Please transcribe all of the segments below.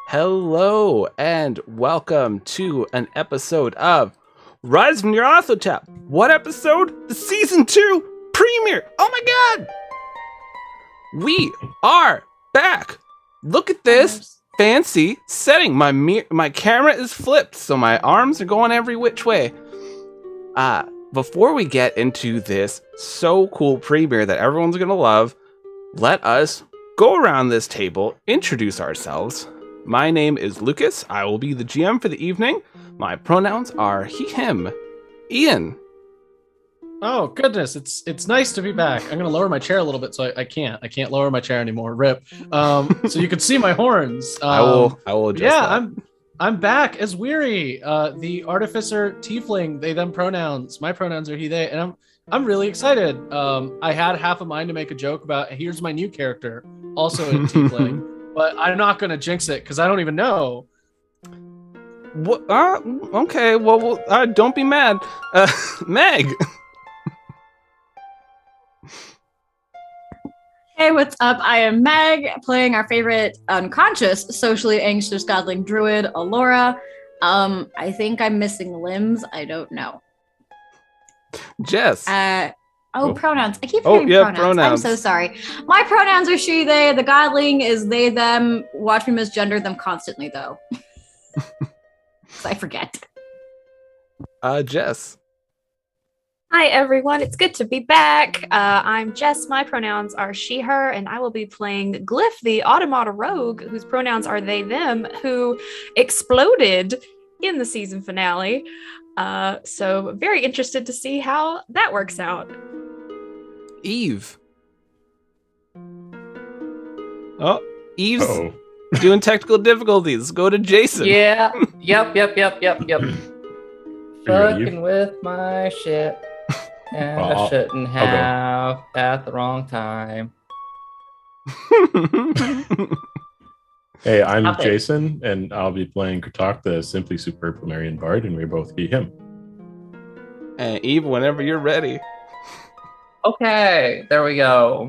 Hello and welcome to an episode of Rise of Nyarlathotep. What episode? The season 2 premiere. Oh my god! We are back. Look at this fancy setting. My camera is flipped, so my arms are going every which way. Before we get into this so cool premiere that everyone's gonna love, let us go around this table, introduce ourselves. My name is Lucas. I will be the GM for the evening. My pronouns are he, him. Ian. Oh goodness, it's nice to be back. I'm gonna lower my chair a little bit, so I can't lower my chair anymore. Rip. So you can see my horns. I will adjust that. I'm back as Weary, the artificer tiefling. They them pronouns. My pronouns are he they, and I'm really excited. I had half a mind to make a joke about here's my new character, also in tiefling. But I'm not going to jinx it because I don't even know. What? Okay, well, don't be mad. Meg! Hey, what's up? I am Meg, playing our favorite unconscious, socially anxious godling druid, Alora. I think I'm missing limbs. I don't know. Jess. Pronouns. I keep hearing pronouns. I'm so sorry. My pronouns are she, they. The godling is they, them. Watch me misgender them constantly, though. Because I forget. Jess. Hi, everyone. It's good to be back. I'm Jess. My pronouns are she, her, and I will be playing Glyph, the Automata rogue, whose pronouns are they, them, who exploded in the season finale. So very interested to see how that works out. Eve. Oh, Eve's doing technical difficulties. Go to Jason. Yeah. Yep. Fucking with my shit. And I shouldn't have at the wrong time. Hey, I'm Jason, and I'll be playing Kratok, the Simply Superb Flamarian Bard, and we're both he, him. And Eve, whenever you're ready. Okay, there we go.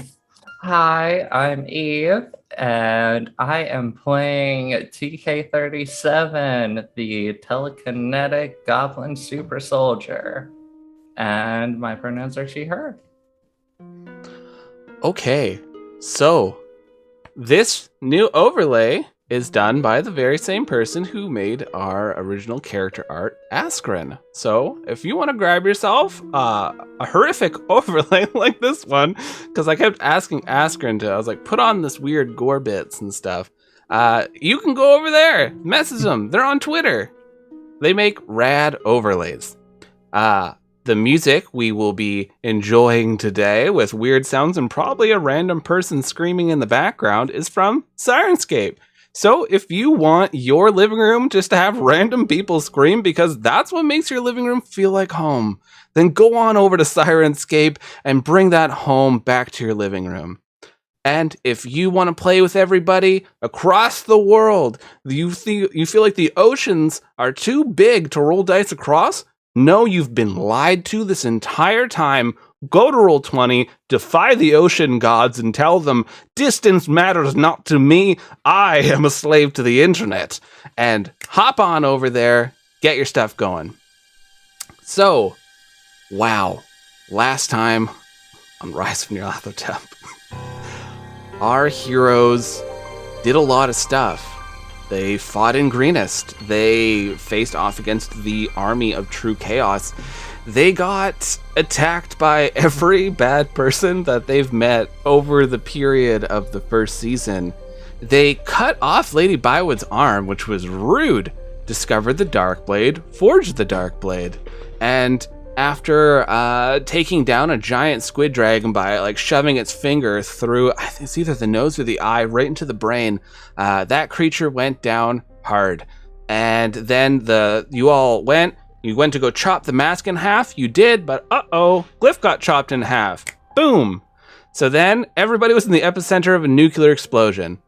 Hi, I'm Eve, and I am playing TK-37, the telekinetic goblin super soldier. And my pronouns are she, her. Okay, so this new overlay is done by the very same person who made our original character art, Askren. So if you want to grab yourself a horrific overlay like this one, because I kept asking Askren I was like, put on this weird gore bits and stuff. You can go over there, message them. They're on Twitter. They make rad overlays. The music we will be enjoying today with weird sounds and probably a random person screaming in the background is from Sirenscape. So if you want your living room just to have random people scream because that's what makes your living room feel like home, then go on over to Sirenscape and bring that home back to your living room. And if you want to play with everybody across the world, you feel like the oceans are too big to roll dice across? No, you've been lied to this entire time. Go to Roll20, defy the ocean gods, and tell them, distance matters not to me. I am a slave to the internet. And hop on over there, get your stuff going. So, wow. Last time on Rise of Nyarlathotep, our heroes did a lot of stuff. They fought in Greenest. They faced off against the army of True Chaos. They got attacked by every bad person that they've met over the period of the first season. They cut off Lady Bywood's arm, which was rude, discovered the Darkblade, forged the Darkblade, and after taking down a giant squid dragon by shoving its finger through, I think it's either the nose or the eye, right into the brain, that creature went down hard. And then you went to go chop the mask in half. You did, but Glyph got chopped in half. Boom. So then everybody was in the epicenter of a nuclear explosion,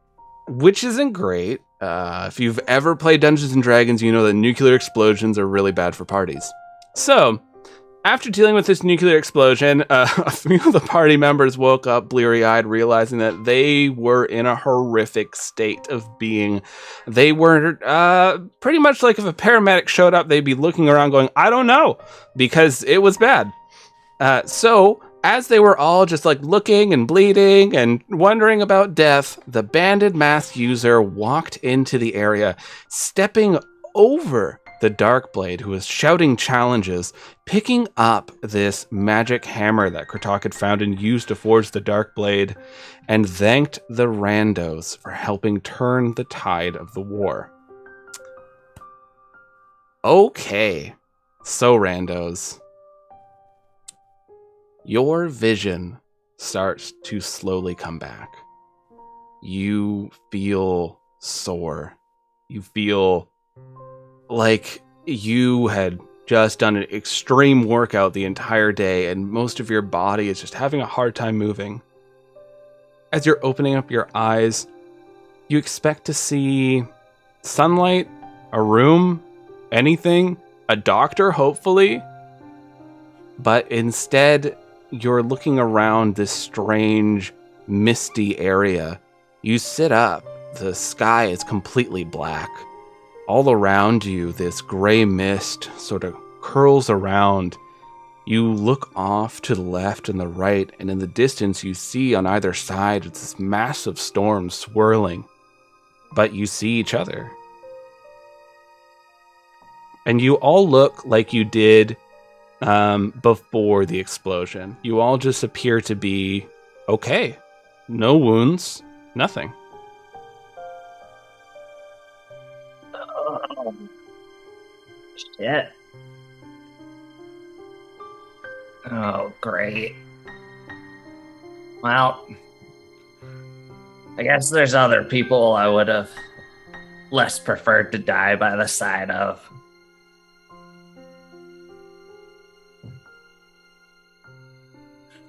which isn't great. If you've ever played Dungeons and Dragons, you know that nuclear explosions are really bad for parties. So After dealing with this nuclear explosion, a few of the party members woke up bleary-eyed, realizing that they were in a horrific state of being. They were pretty much like if a paramedic showed up, they'd be looking around going, I don't know, because it was bad. So, as they were all just like looking and bleeding and wondering about death, the banded mask user walked into the area, stepping over the Darkblade, who was shouting challenges, picking up this magic hammer that Kratok had found and used to forge the Darkblade, and thanked the Randos for helping turn the tide of the war. Okay, so Randos, your vision starts to slowly come back. You feel sore. You feel like you had just done an extreme workout the entire day and most of your body is just having a hard time moving. As you're opening up your eyes, you expect to see sunlight, a room, anything, a doctor, hopefully. But instead, you're looking around this strange, misty area. You sit up. The sky is completely black. All around you, this gray mist sort of curls around. You look off to the left and the right, and in the distance you see on either side this massive storm swirling. But you see each other. And you all look like you did before the explosion. You all just appear to be okay. No wounds, nothing. Shit. Oh, great. Well, I guess there's other people I would have less preferred to die by the side of.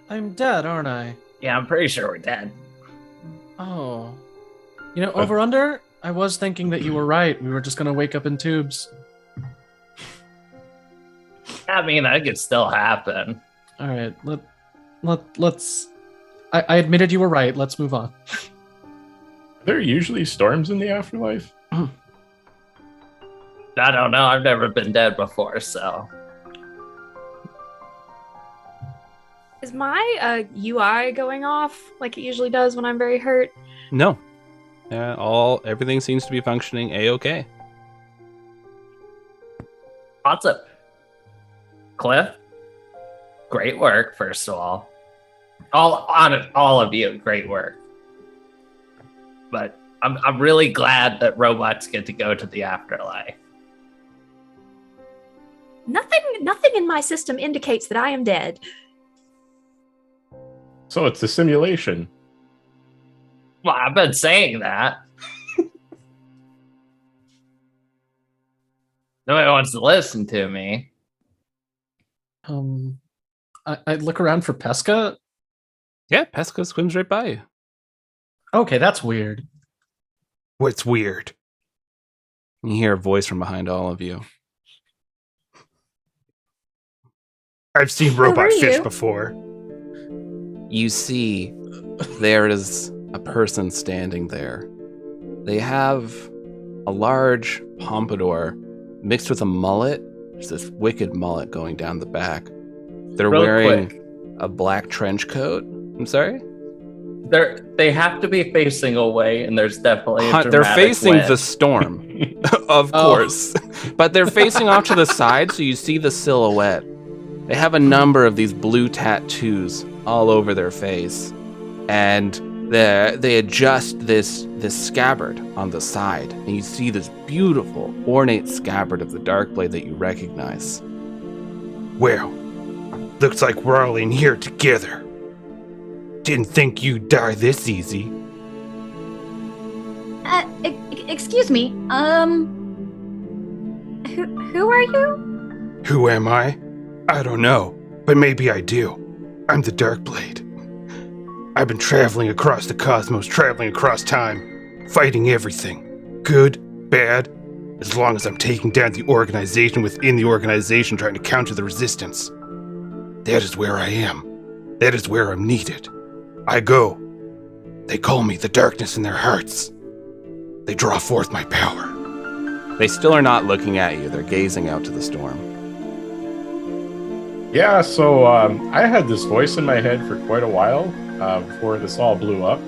I'm dead, aren't I? Yeah, I'm pretty sure we're dead. Oh. You know, over under, I was thinking that you were right. We were just gonna wake up in tubes. I mean, that could still happen. All right, let's. I admitted you were right. Let's move on. Are there usually storms in the afterlife? I don't know. I've never been dead before, so. Is my UI going off like it usually does when I'm very hurt? No. Everything seems to be functioning A-okay. Awesome. Cliff, great work, first of all. All of you, great work. But I'm really glad that robots get to go to the afterlife. Nothing in my system indicates that I am dead. So it's a simulation. Well, I've been saying that. Nobody wants to listen to me. I look around for Pesca. Yeah, Pesca swims right by you. Okay, that's weird. What's weird? You hear a voice from behind all of you. I've seen robot fish before. You see, there is a person standing there. They have a large pompadour mixed with a mullet. There's this wicked mullet going down the back. They're wearing a black trench coat. I'm sorry? They have to be facing away, and there's definitely a they're facing wind. the storm, of course. But they're facing off to the side, so you see the silhouette. They have a number of these blue tattoos all over their face, and they adjust this scabbard on the side, and you see this beautiful, ornate scabbard of the Darkblade that you recognize. Well, looks like we're all in here together. Didn't think you'd die this easy. Excuse me. Who are you? Who am I? I don't know, but maybe I do. I'm the Darkblade. I've been traveling across the cosmos, traveling across time, fighting everything. Good, bad, as long as I'm taking down the organization within the organization, trying to counter the resistance. That is where I am. That is where I'm needed. I go. They call me the darkness in their hearts. They draw forth my power. They still are not looking at you. They're gazing out to the storm. Yeah, so I had this voice in my head for quite a while before this all blew up.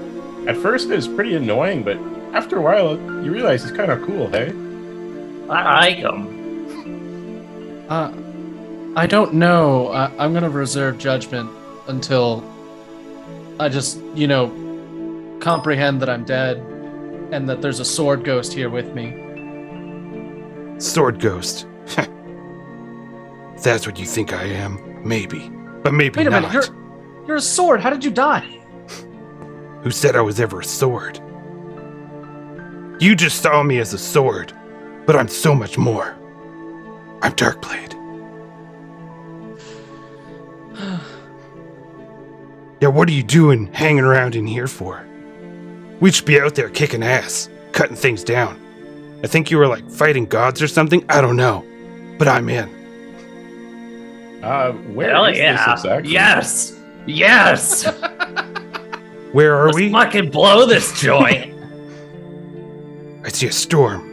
At first, it was pretty annoying, but after a while, you realize it's kind of cool, hey? I like him. I don't know. I'm going to reserve judgment until I just, comprehend that I'm dead and that there's a sword ghost here with me. Sword ghost. If that's what you think I am, maybe. But maybe Wait a not. minute, you're a sword. How did you die? Who said I was ever a sword? You just saw me as a sword, but I'm so much more. I'm Darkblade. Yeah, what are you doing hanging around in here for? We should be out there kicking ass, cutting things down. I think you were like fighting gods or something. I don't know, but I'm in. Where Hell is yeah. this exactly? Yes! Where are Let's we? fucking blow this joint. I see a storm.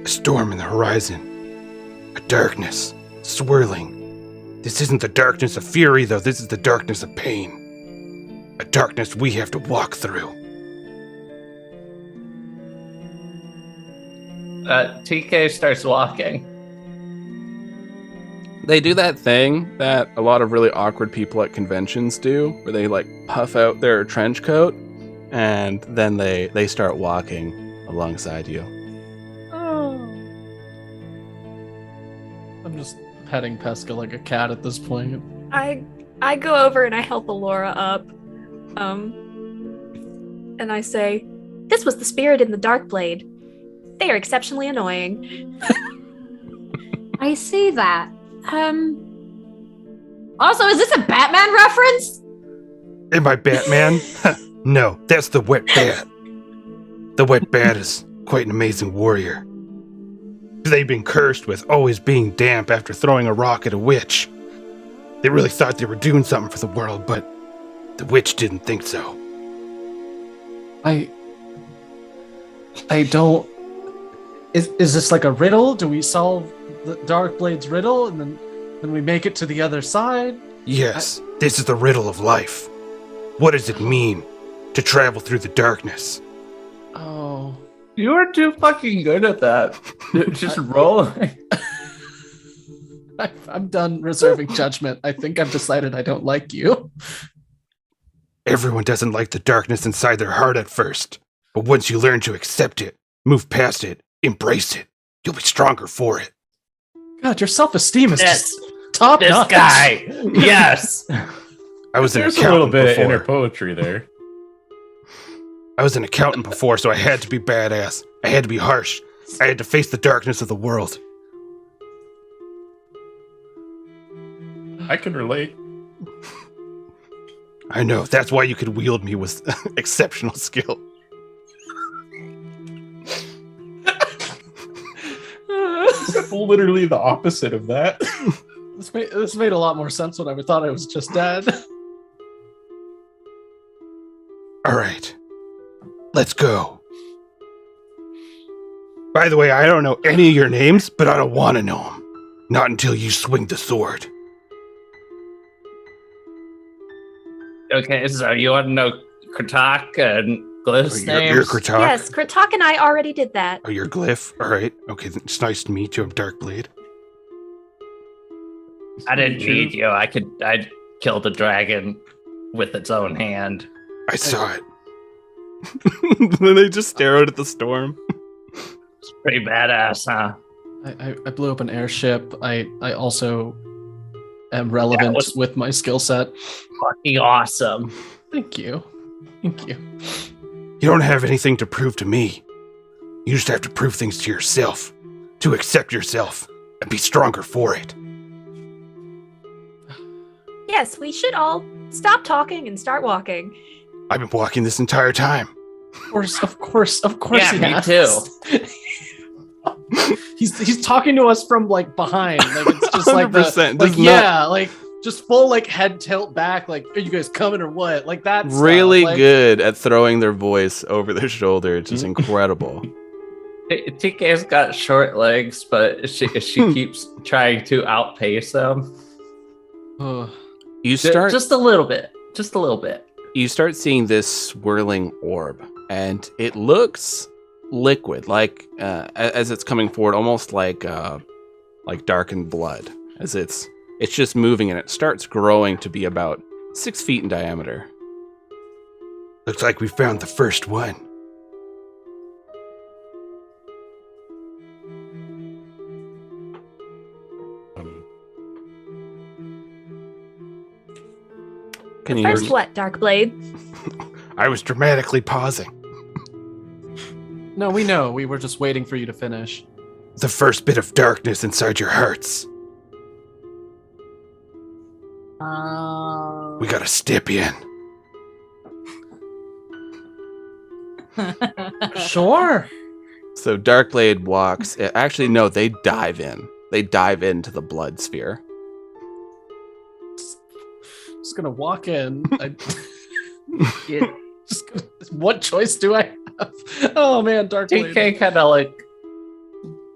A storm in the horizon. A darkness, swirling. This isn't the darkness of fury, though. This is the darkness of pain. A darkness we have to walk through. TK starts walking. They do that thing that a lot of really awkward people at conventions do, where they like puff out their trench coat and then they start walking alongside you. Oh. I'm just petting Pesca like a cat at this point. I go over and I help Alora up. And I say, "This was the spirit in the Darkblade. They are exceptionally annoying." I see that. Also, is this a Batman reference? Am I Batman? No, that's the Wet Bat. The Wet Bat is quite an amazing warrior. They've been cursed with always being damp after throwing a rock at a witch. They really thought they were doing something for the world, but the witch didn't think so. I don't... Is this like a riddle? Do we solve the Darkblade's riddle and then we make it to the other side? Yes, this is the riddle of life. What does it mean to travel through the darkness? Oh. You are too fucking good at that. Just roll. I'm done reserving judgment. I think I've decided I don't like you. Everyone doesn't like the darkness inside their heart at first, but once you learn to accept it, move past it, embrace it, you'll be stronger for it. God, your self-esteem is Yes. just top This notch. guy. Yes. I was an There's a little accountant bit of before. inner poetry there. I was an accountant before, so I had to be badass. I had to be harsh. I had to face the darkness of the world. I can relate. I know, that's why you could wield me with exceptional skill. Literally the opposite of that. This made a lot more sense when I thought I was just dead. All right, let's go. By the way, I don't know any of your names, but I don't want to know them. Not until you swing the sword. Okay, so you want to know Kratok and Glyph's names? You're Kratok? Yes, Kratok and I already did that. Oh, you're Glyph? All right. Okay, it's nice to meet you. I'm Darkblade. I didn't need you. I killed a dragon with its own hand. I saw it. Then they just stare out at the storm. It's pretty badass, huh? I blew up an airship. I also am relevant with my skill set. Fucking awesome. Thank you. Thank you. You don't have anything to prove to me. You just have to prove things to yourself. To accept yourself. And be stronger for it. Yes, we should all stop talking and start walking. I've been walking this entire time. Of course. Yeah, he me has. too. He's talking to us from like behind. Like it's just like 100% like does yeah, like just full like head tilt back, like, are you guys coming or what? Like that. Really good at throwing their voice over their shoulder. It's just incredible. TK's got short legs, but she keeps trying to outpace them. You start just a little bit. You start seeing this swirling orb, and it looks liquid, like as it's coming forward, almost like darkened blood. As it's just moving, and it starts growing to be about 6 feet in diameter. Looks like we found the first one. Can you First what, Darkblade? I was dramatically pausing. No, we know. We were just waiting for you to finish. The first bit of darkness inside your hearts. We gotta step in. Sure. So Darkblade walks. Actually, no, they dive in. They dive into the blood sphere. Just gonna walk in. What choice do I have? Oh man, Darkblade. TK kind of like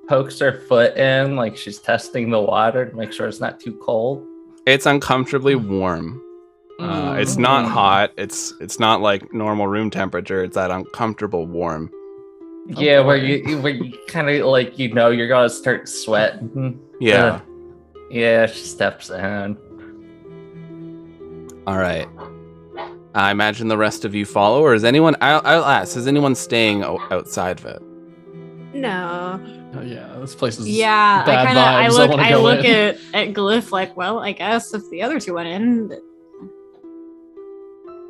pokes her foot in, like she's testing the water to make sure it's not too cold. It's uncomfortably warm. It's not hot. It's not like normal room temperature. It's that uncomfortable warm. Yeah, where you kind of like you're gonna start sweating. Yeah. Yeah, she steps in. All right. I imagine the rest of you follow, or is anyone? I'll ask. Is anyone staying outside of it? No. Oh yeah, this place is bad I look at Glyph like, well, I guess if the other two went in.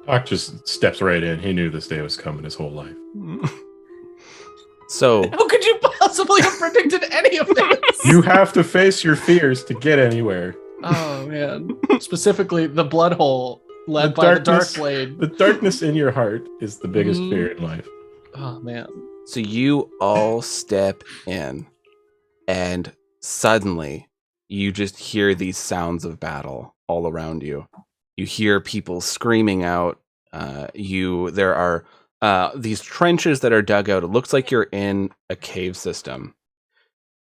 Doc just steps right in. He knew this day was coming his whole life. So how could you possibly have predicted any of this? You have to face your fears to get anywhere. Oh man! Specifically, the blood hole led by the Darkblade. The darkness in your heart is the biggest fear in life. Oh man! So you all step in, and suddenly you just hear these sounds of battle all around you. You hear people screaming out. There are these trenches that are dug out. It looks like you're in a cave system.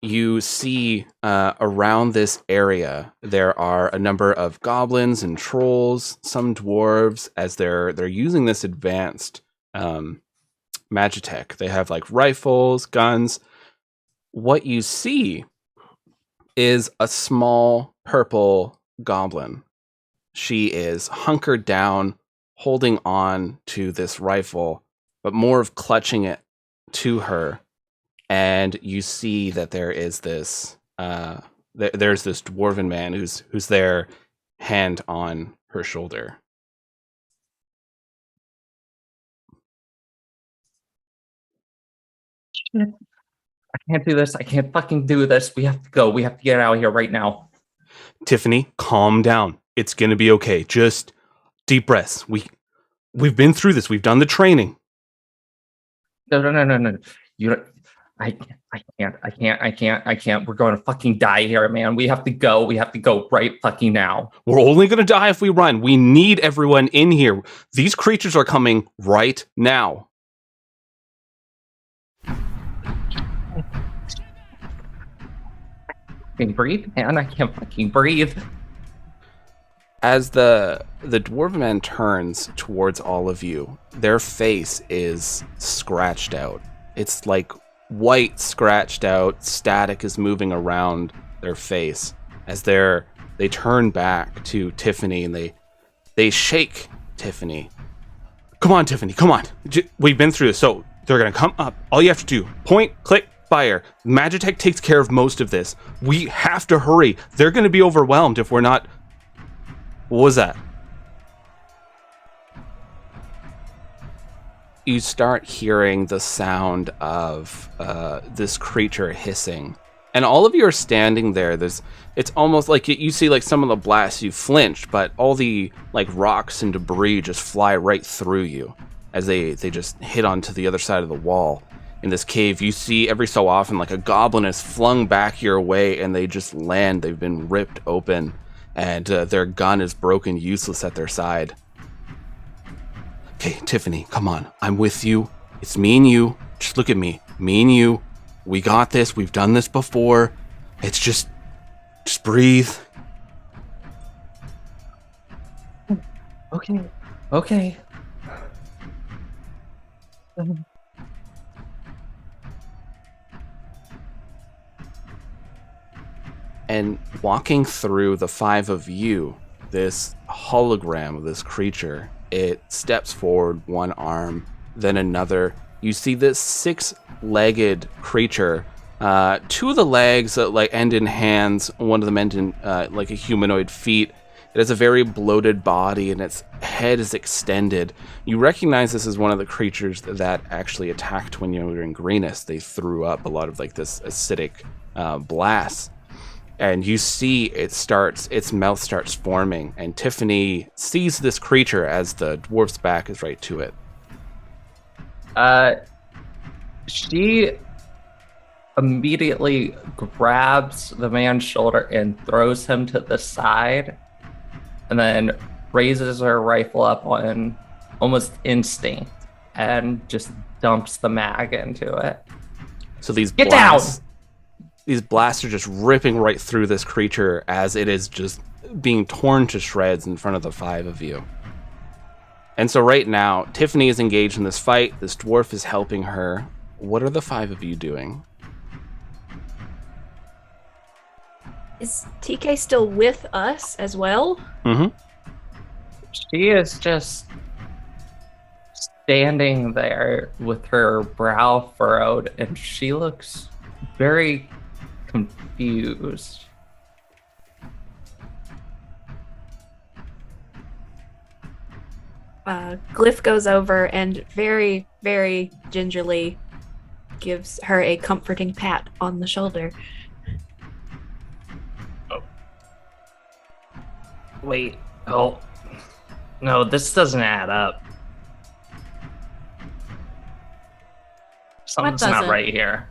You see around this area there are a number of goblins and trolls, some dwarves, as they're using this advanced magitech. They have like rifles, guns. What you see is a small purple goblin. She is hunkered down, holding on to this rifle, but more of clutching it to her. And you see that there is this, there's this dwarven man who's there, hand on her shoulder. I can't do this. I can't fucking do this. We have to go. We have to get out of here right now. Tiffany, calm down. It's gonna be okay. Just deep breaths. We've been through this. We've done the training. No. You don't. I can't. We're going to fucking die here, man. We have to go. We have to go right fucking now. We're only going to die if we run. We need everyone in here. These creatures are coming right now. Breathe, man. I can't fucking breathe. As the dwarven man turns towards all of you, their face is scratched out. It's like white scratched out. Static is moving around their face as they turn back to Tiffany, and they shake Tiffany. Come on, Tiffany, come on. We've been through this, so they're gonna come up. All you have to do, point, click, fire. Magitech takes care of most of this. We have to hurry. They're gonna be overwhelmed if we're not. What was that? You start hearing the sound of this creature hissing, and all of you are standing there. It's almost like you see like some of the blasts, you flinch, but all the like rocks and debris just fly right through you as they just hit onto the other side of the wall. In this cave, you see every so often like a goblin is flung back your way, and they just land. They've been ripped open, and their gun is broken, useless at their side. Okay, Tiffany, come on. I'm with you. It's me and you. Just look at me. Me and you. We got this. We've done this before. It's just breathe. Okay. And walking through the five of you, this hologram of this creature, it steps forward, one arm, then another. You see this six-legged creature. Two of the legs end in hands. One of them end in like a humanoid feet. It has a very bloated body, and its head is extended. You recognize this as one of the creatures that actually attacked when you were in Greenest. They threw up a lot of like this acidic blast. And you see its mouth starts forming, and Tiffany sees this creature as the dwarf's back is right to it. She immediately grabs the man's shoulder and throws him to the side, and then raises her rifle up on almost instinct and just dumps the mag into it. So these Get blasts, down! These blasts are just ripping right through this creature as it is just being torn to shreds in front of the five of you. And so right now, Tiffany is engaged in this fight. This dwarf is helping her. What are the five of you doing? Is TK still with us as well? Mm-hmm. She is just standing there with her brow furrowed, and she looks very confused. Glyph goes over and very, very gingerly gives her a comforting pat on the shoulder. Wait, oh. No, this doesn't add up. Something's not right here.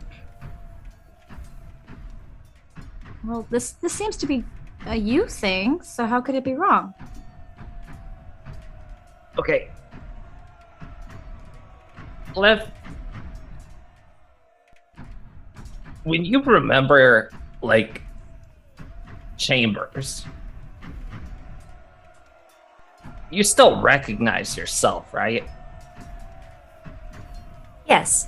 Well, this seems to be a you thing, so how could it be wrong? Okay. Cliff, when you remember, like, chambers, you still recognize yourself, right? Yes.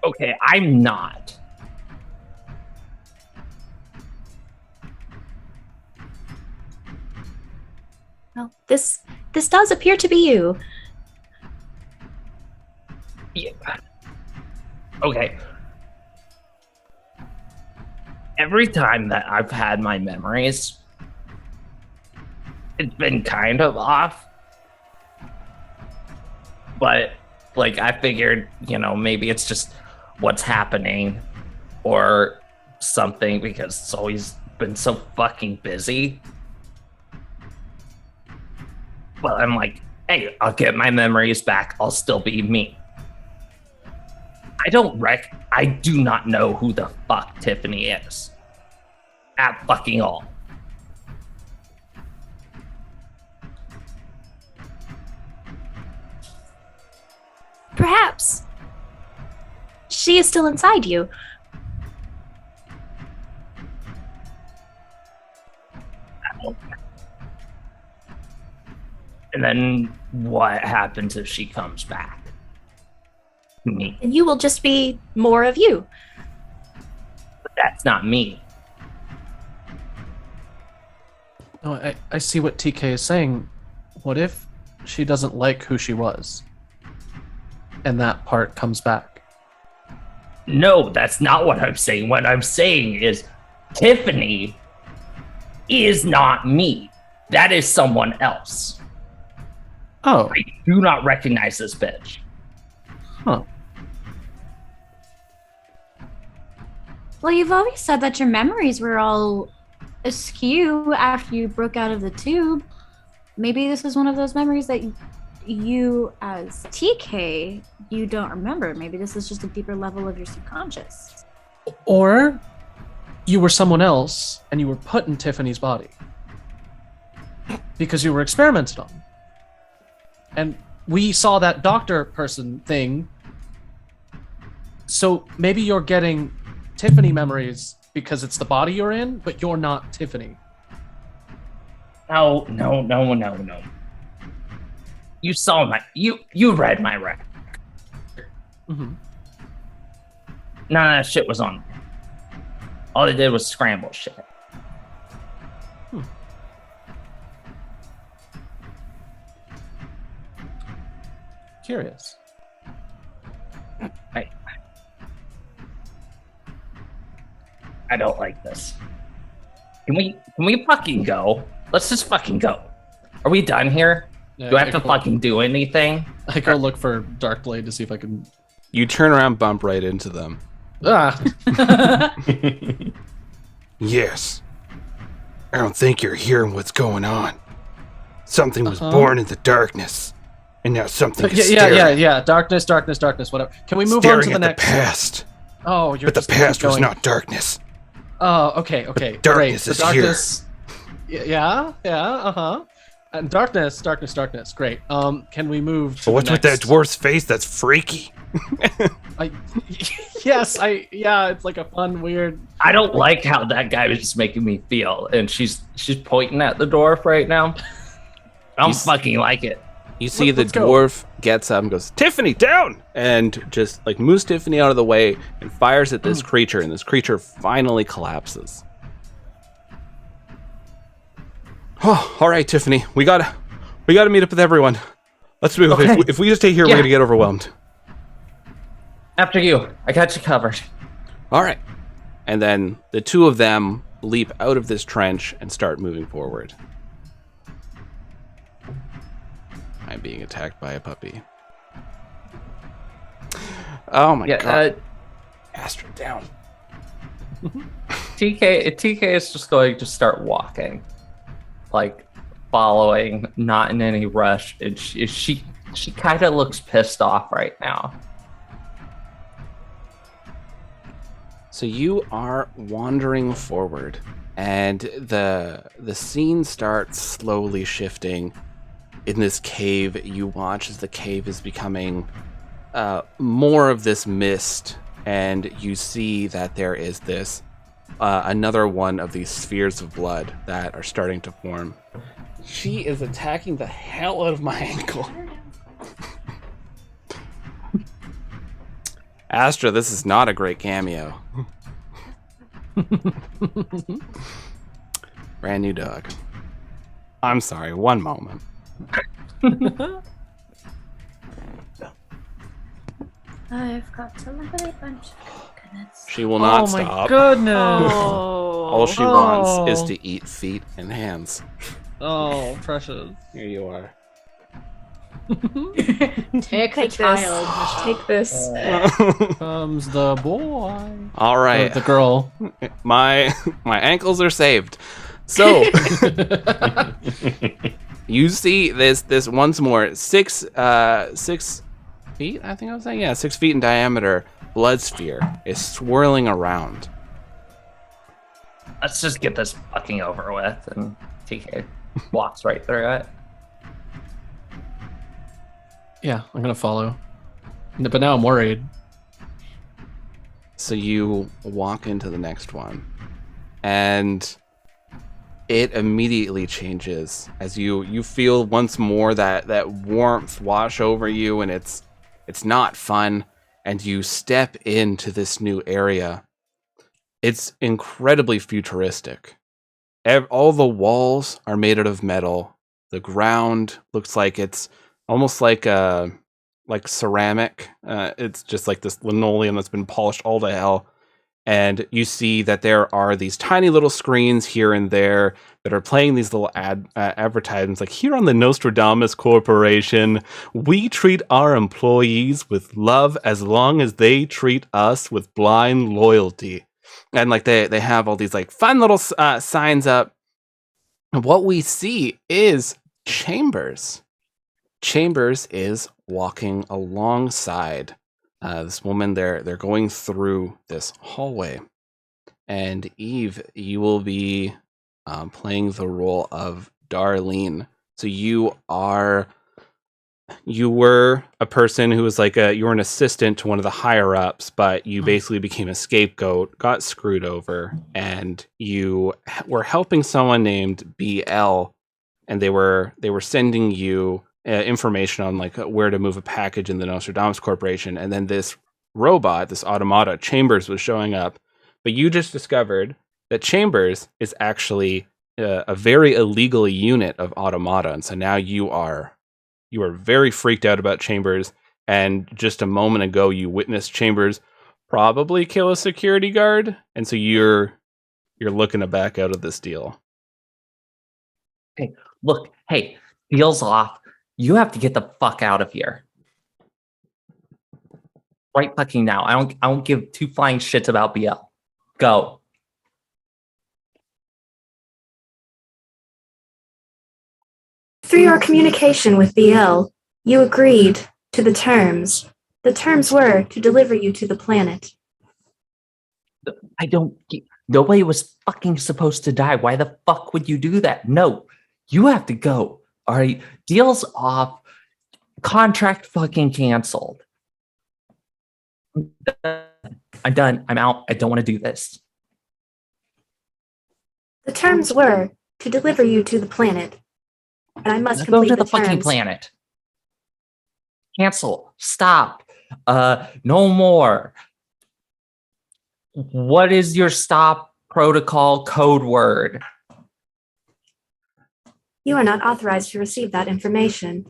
Okay, I'm not. Well, this does appear to be you. Yeah. Okay. Every time that I've had my memories, it's been kind of off. But, like, I figured, maybe it's just what's happening or something because it's always been so fucking busy. But I'm like, hey, I'll get my memories back. I'll still be me. I do not know who the fuck Tiffany is. At fucking all. Perhaps she is still inside you. And then what happens if she comes back? Me. And you will just be more of you. But that's not me. No, I see what TK is saying. What if she doesn't like who she was? And that part comes back. No, that's not what I'm saying. What I'm saying is Tiffany is not me. That is someone else. Oh. I do not recognize this bitch. Huh. Well, you've always said that your memories were all askew after you broke out of the tube. Maybe this is one of those memories that you as TK, you don't remember. Maybe this is just a deeper level of your subconscious. Or you were someone else and you were put in Tiffany's body because you were experimented on. And we saw that doctor person thing. So maybe you're getting Tiffany memories because it's the body you're in, but you're not Tiffany. No. You saw you read my record. Mm-hmm. None of that shit was on. All they did was scramble shit. Curious. I don't like this. Can we fucking go? Let's just fucking go. Are we done here? Yeah, Do I have to fucking do anything? I go look for Darkblade to see if I can. You turn around, bump right into them. Ah. Yes. I don't think you're hearing what's going on. Something was born in the darkness, and now something is staring. Yeah. Darkness, whatever. Can we move on to the next? The past. Oh, you're But the just past was going. not darkness. Oh, okay. darkness Great. is The darkness. Yeah. And darkness. Great. Can we move to But what's the with that next? dwarf's face? That's freaky. It's like a fun, weird. I don't like how that guy was just making me feel, and she's pointing at the dwarf right now. I don't fucking like it. You see Let's the go. dwarf gets up and goes, "Tiffany, down!" and just like moves Tiffany out of the way and fires at this creature, and this creature finally collapses. Oh, all right, Tiffany, we gotta meet up with everyone. Let's move. Okay. If we just stay here, Yeah. we're gonna get overwhelmed. After you. I got you covered. All right. And then the two of them leap out of this trench and start moving forward. I'm being attacked by a puppy. Oh my god. Astra, down. TK is just going to start walking, like following, not in any rush, and she kind of looks pissed off right now. So you are wandering forward, and the scene starts slowly shifting. In this cave, you watch as the cave is becoming more of this mist, and you see that there is this another one of these spheres of blood that are starting to form. She is attacking the hell out of my ankle. Astra, this is not a great cameo. Brand new dog. I'm sorry, one moment. I've got a lovely bunch of coconuts. She will not Oh my stop. goodness. All she wants is to eat feet and hands. Oh, precious. Here you are. Take the Take child. this. Take this. Comes the boy. All Or right, the girl. my ankles are saved. So you see this once more. 6 feet, I think I was saying. Yeah, 6 feet in diameter. Blood sphere is swirling around. Let's just get this fucking over with, and TK walks right through it. Yeah, I'm gonna follow. But now I'm worried. So you walk into the next one, and it immediately changes as you feel once more that warmth wash over you, and it's not fun. And you step into this new area. It's incredibly futuristic. All the walls are made out of metal. The ground looks like it's almost like ceramic. It's just like this linoleum that's been polished all to hell. And you see that there are these tiny little screens here and there that are playing these little advertisements. Like, here on the Nostradamus Corporation, we treat our employees with love as long as they treat us with blind loyalty. And like they have all these like fun little signs up. And what we see is Chambers. Chambers is walking alongside this woman. They're going through this hallway, And Eve, you will be playing the role of Darlene. So you were a person who was you were an assistant to one of the higher ups, but you basically became a scapegoat, got screwed over, and you were helping someone named BL, and they were sending you information on where to move a package in the Nostradamus Corporation, and then this robot, this automata, Chambers, was showing up, but you just discovered that Chambers is actually a very illegal unit of automata, and so now you are very freaked out about Chambers, and just a moment ago you witnessed Chambers probably kill a security guard, and so you're looking to back out of this deal. Hey, look, hey, deal's off. You have to get the fuck out of here. Right fucking now. I don't give two flying shits about BL. Go. Through your communication with BL, you agreed to the terms. The terms were to deliver you to the planet. Nobody was fucking supposed to die. Why the fuck would you do that? No, you have to go. All right, deal's off. Contract fucking canceled. I'm done. I'm out. I don't want to do this. The terms were to deliver you to the planet. And I must Go complete to the terms. fucking planet. Cancel. Stop. No more. What is your stop protocol code word? You are not authorized to receive that information.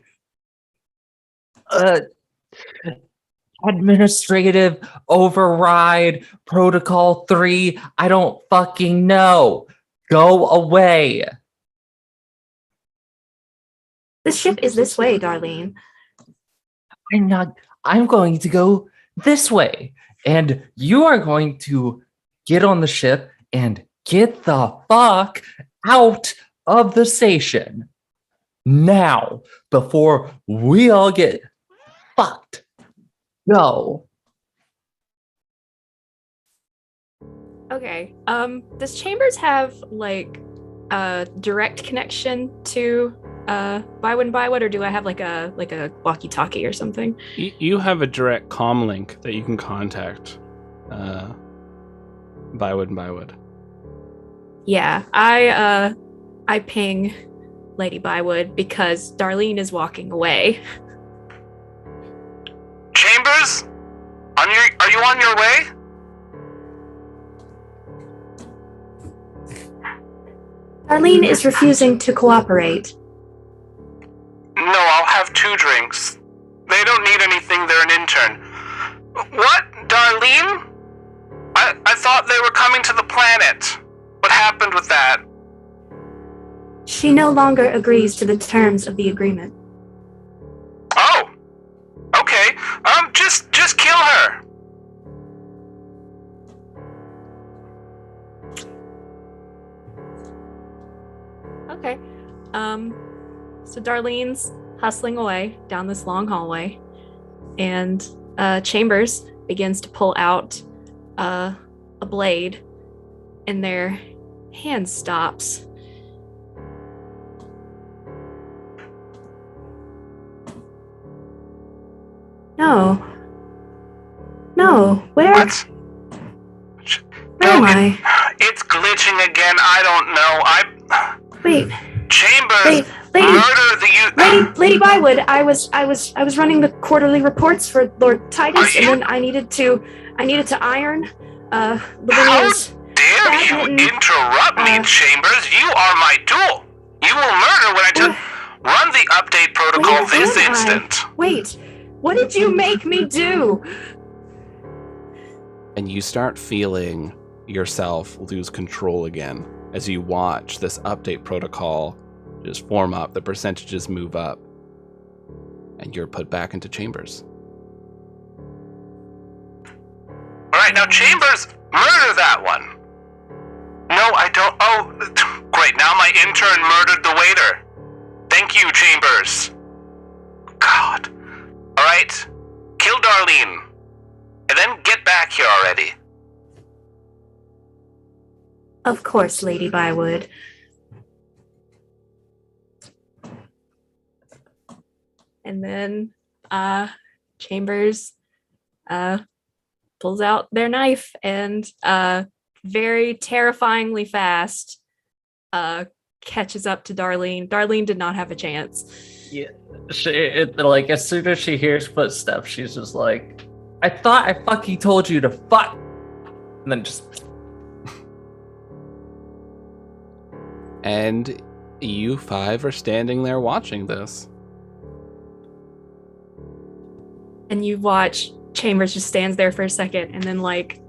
Administrative override protocol 3. I don't fucking know. Go away. The ship is this way, Darlene. I'm going to go this way. And you are going to get on the ship and get the fuck out of the station. Now, before we all get fucked. Go. Okay. Does Chambers have a direct connection to Bywood, or do I have like a walkie-talkie or something? You have a direct comm link that you can contact Bywood. Yeah, I ping Lady Bywood because Darlene is walking away. Chambers, are you on your way? Darlene is refusing to cooperate. No, I'll have 2 drinks. They don't need anything, they're an intern. What? Darlene? I thought they were coming to the planet. What happened with that? She no longer agrees to the terms of the agreement. Oh. Okay. Just kill her. Okay. So Darlene's hustling away down this long hallway, and Chambers begins to pull out a blade, and their hand stops. No, where? What? Where am I? It's glitching again. I don't know. Wait, Chambers, Lady murder the Lady Bywood, I was running the quarterly reports for Lord Titus, and then I needed to iron Lavinia's. Dare you interrupt me, Chambers? You are my tool. You will murder when I run the update protocol this instant. Wait, what did you make me do? And you start feeling yourself lose control again as you watch this update protocol just form up, the percentages move up, and you're put back into Chambers. Alright, now Chambers, murder that one. No, I don't. Oh, great, now my intern murdered the waiter. Thank you, Chambers. God. Alright, kill Darlene. And then get back here already. Of course, Lady Bywood. And then Chambers pulls out their knife and very terrifyingly fast catches up to Darlene. Darlene did not have a chance. Yeah, like as soon as she hears footsteps, she's just like, "I thought I fucking told you to fuck," and then just. And you five are standing there watching this. And you watch Chambers just stands there for a second and then like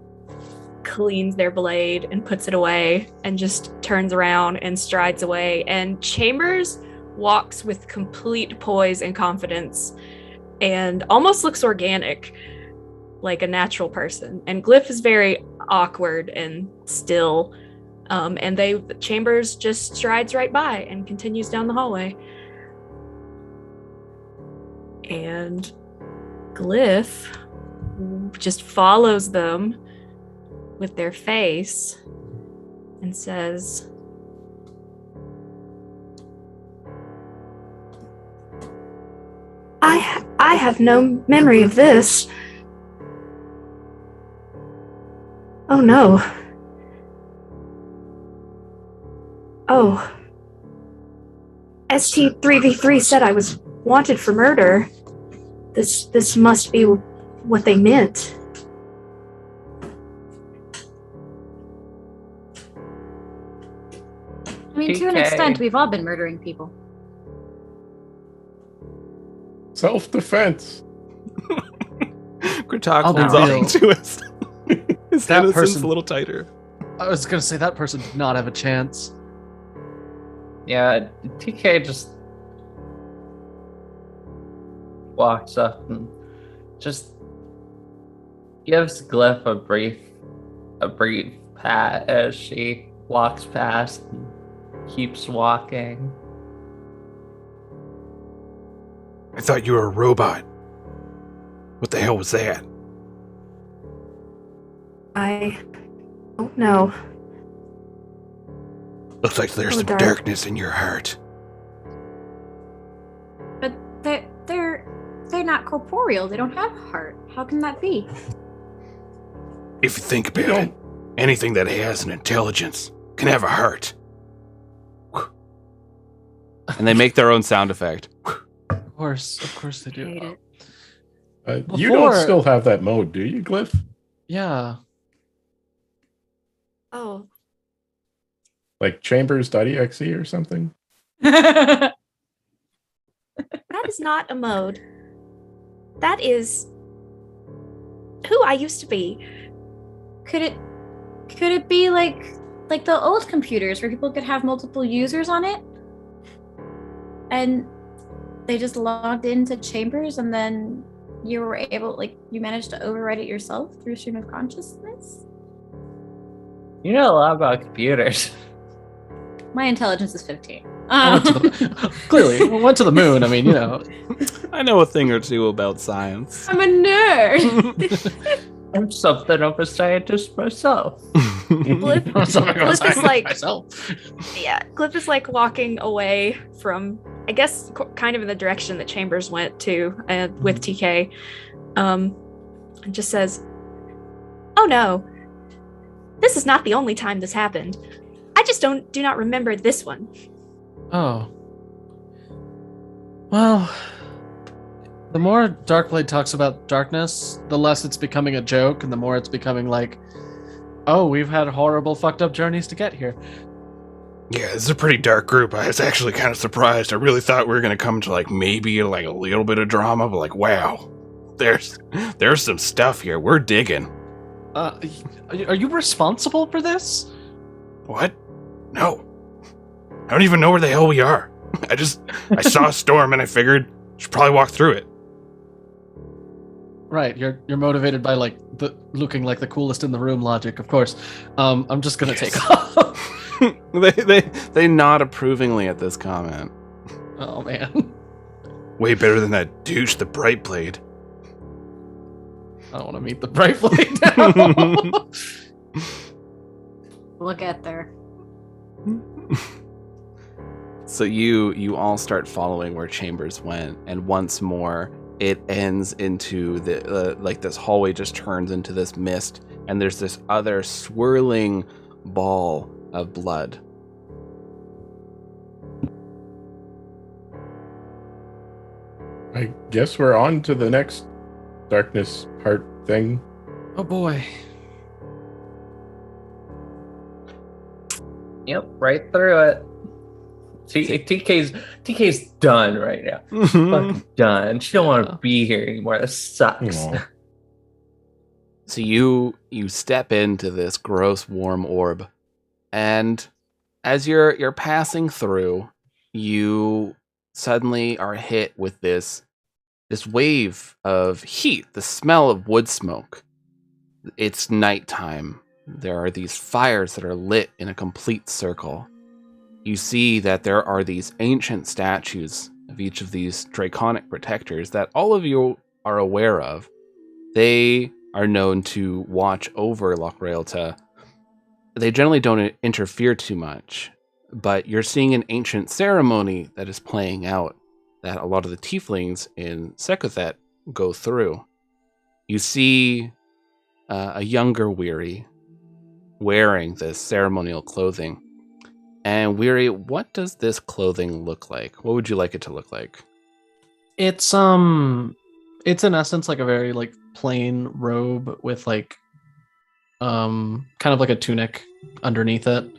cleans their blade and puts it away and just turns around and strides away. And Chambers walks with complete poise and confidence and almost looks organic, like a natural person. And Glyph is very awkward and still. And Chambers just strides right by and continues down the hallway. And Glyph just follows them with their face and says, I have no memory of this. Oh no. Oh. ST3V3 said I was wanted for murder. This must be what they meant. I mean, to an PK. extent, we've all been murdering people. Self-defense. Kritok I'll be holds on real. to his, his That innocence person- a little tighter. I was gonna say that person did not have a chance. Yeah, TK just walks up and just gives Glyph a brief pat as she walks past and keeps walking. I thought you were a robot. What the hell was that? I don't know. Looks like there's Oh, some dark. darkness in your heart. But they're not corporeal. They don't have a heart. How can that be? If you think about it, anything that has an intelligence can have a heart. And they make their own sound effect. Of course they do. Hate it. You don't Before- still have that mode, do you, Glyph? Yeah. Oh, Like Chambers.exe or something? that is not a mode. That is who I used to be. Could it be like the old computers where people could have multiple users on it? And they just logged into Chambers and then you were able, like, you managed to override it yourself through stream of consciousness? You know a lot about computers. My intelligence is 15. Clearly, went to the moon. I mean, you know. I know a thing or two about science. I'm a nerd. I'm something of a scientist myself. Glyph, Something else Glyph is I- like, myself. yeah, Glyph is like walking away from, I guess, kind of in the direction that Chambers went to with TK. And just says, "Oh no, this is not the only time this happened. I just do not remember this one." Oh. Well, the more Darkblade talks about darkness, the less it's becoming a joke, and the more it's becoming like, oh, we've had horrible, fucked up journeys to get here. Yeah, this is a pretty dark group. I was actually kind of surprised. I really thought we were going to come to maybe like a little bit of drama, but wow, there's some stuff here. We're digging. Are you responsible for this? What? No. I don't even know where the hell we are. I saw a storm and I figured I should probably walk through it. Right, you're motivated by the looking like the coolest in the room logic, of course. I'm just gonna take off. they nod approvingly at this comment. Oh man, Way better than that douche, the bright blade. I don't want to meet the bright blade now. We'll get there. So you all start following where Chambers went, and once more it ends into the like this hallway just turns into this mist, and there's this other swirling ball of blood. I guess we're on to the next darkness part thing. Oh boy. Yep, right through it. TK's done right now. Fucking done. She don't want to be here anymore. That sucks. Aw. So you step into this gross warm orb, and as you're passing through, you suddenly are hit with this wave of heat, the smell of wood smoke. It's nighttime. There are these fires that are lit in a complete circle. You see that there are these ancient statues of each of these draconic protectors that all of you are aware of. They are known to watch over Loch Raelta. They generally don't interfere too much, but you're seeing an ancient ceremony that is playing out that a lot of the tieflings in Sekothet go through. You see a younger Weary wearing this ceremonial clothing. And Weary, what does this clothing look like? What would you like it to look like? It's in essence like a very like plain robe with like kind of like a tunic underneath it.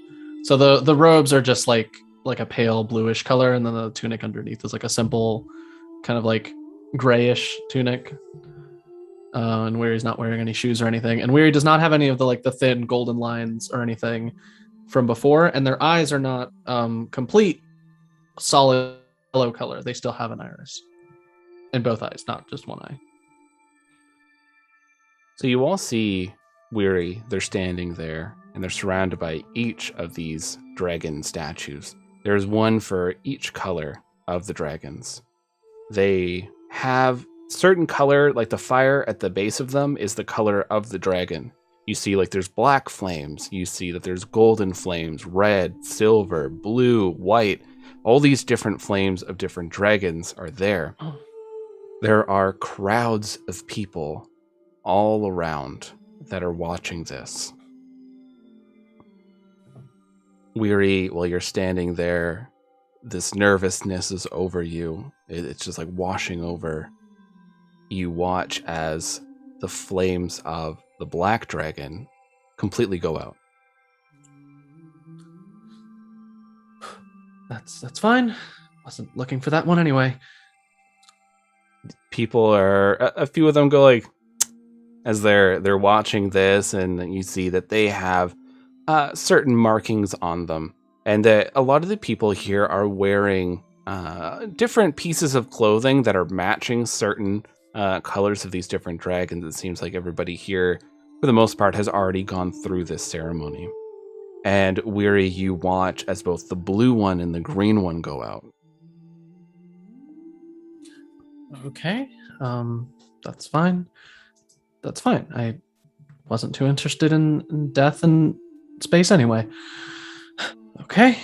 So the robes are just like a pale bluish color, and then the tunic underneath is like a simple kind of like grayish tunic. And Weary's not wearing any shoes or anything, and Weary does not have any of the like the thin golden lines or anything from before, and their eyes are not complete solid yellow color. They still have an iris in both eyes, not just one eye. So you all see Weary. They're standing there, and they're surrounded by each of these dragon statues. There's one for each color of the dragons. They have certain color, like the fire at the base of them is the color of the dragon. You see like there's black flames. You see that there's golden flames, red, silver, blue, white. All these different flames of different dragons are there. Oh. There are crowds of people all around that are watching this. Weary, while you're standing there, this nervousness is over you. It's just like washing over. You watch as the flames of the black dragon completely go out. That's fine. Wasn't looking for that one anyway. People are a few of them go like as they're watching this, and you see that they have certain markings on them, and that a lot of the people here are wearing different pieces of clothing that are matching certain colors of these different dragons. It seems like everybody here, for the most part, has already gone through this ceremony. And Weary, you watch as both the blue one and the green one go out. Okay. That's fine. That's fine. I wasn't too interested in death and space anyway. Okay.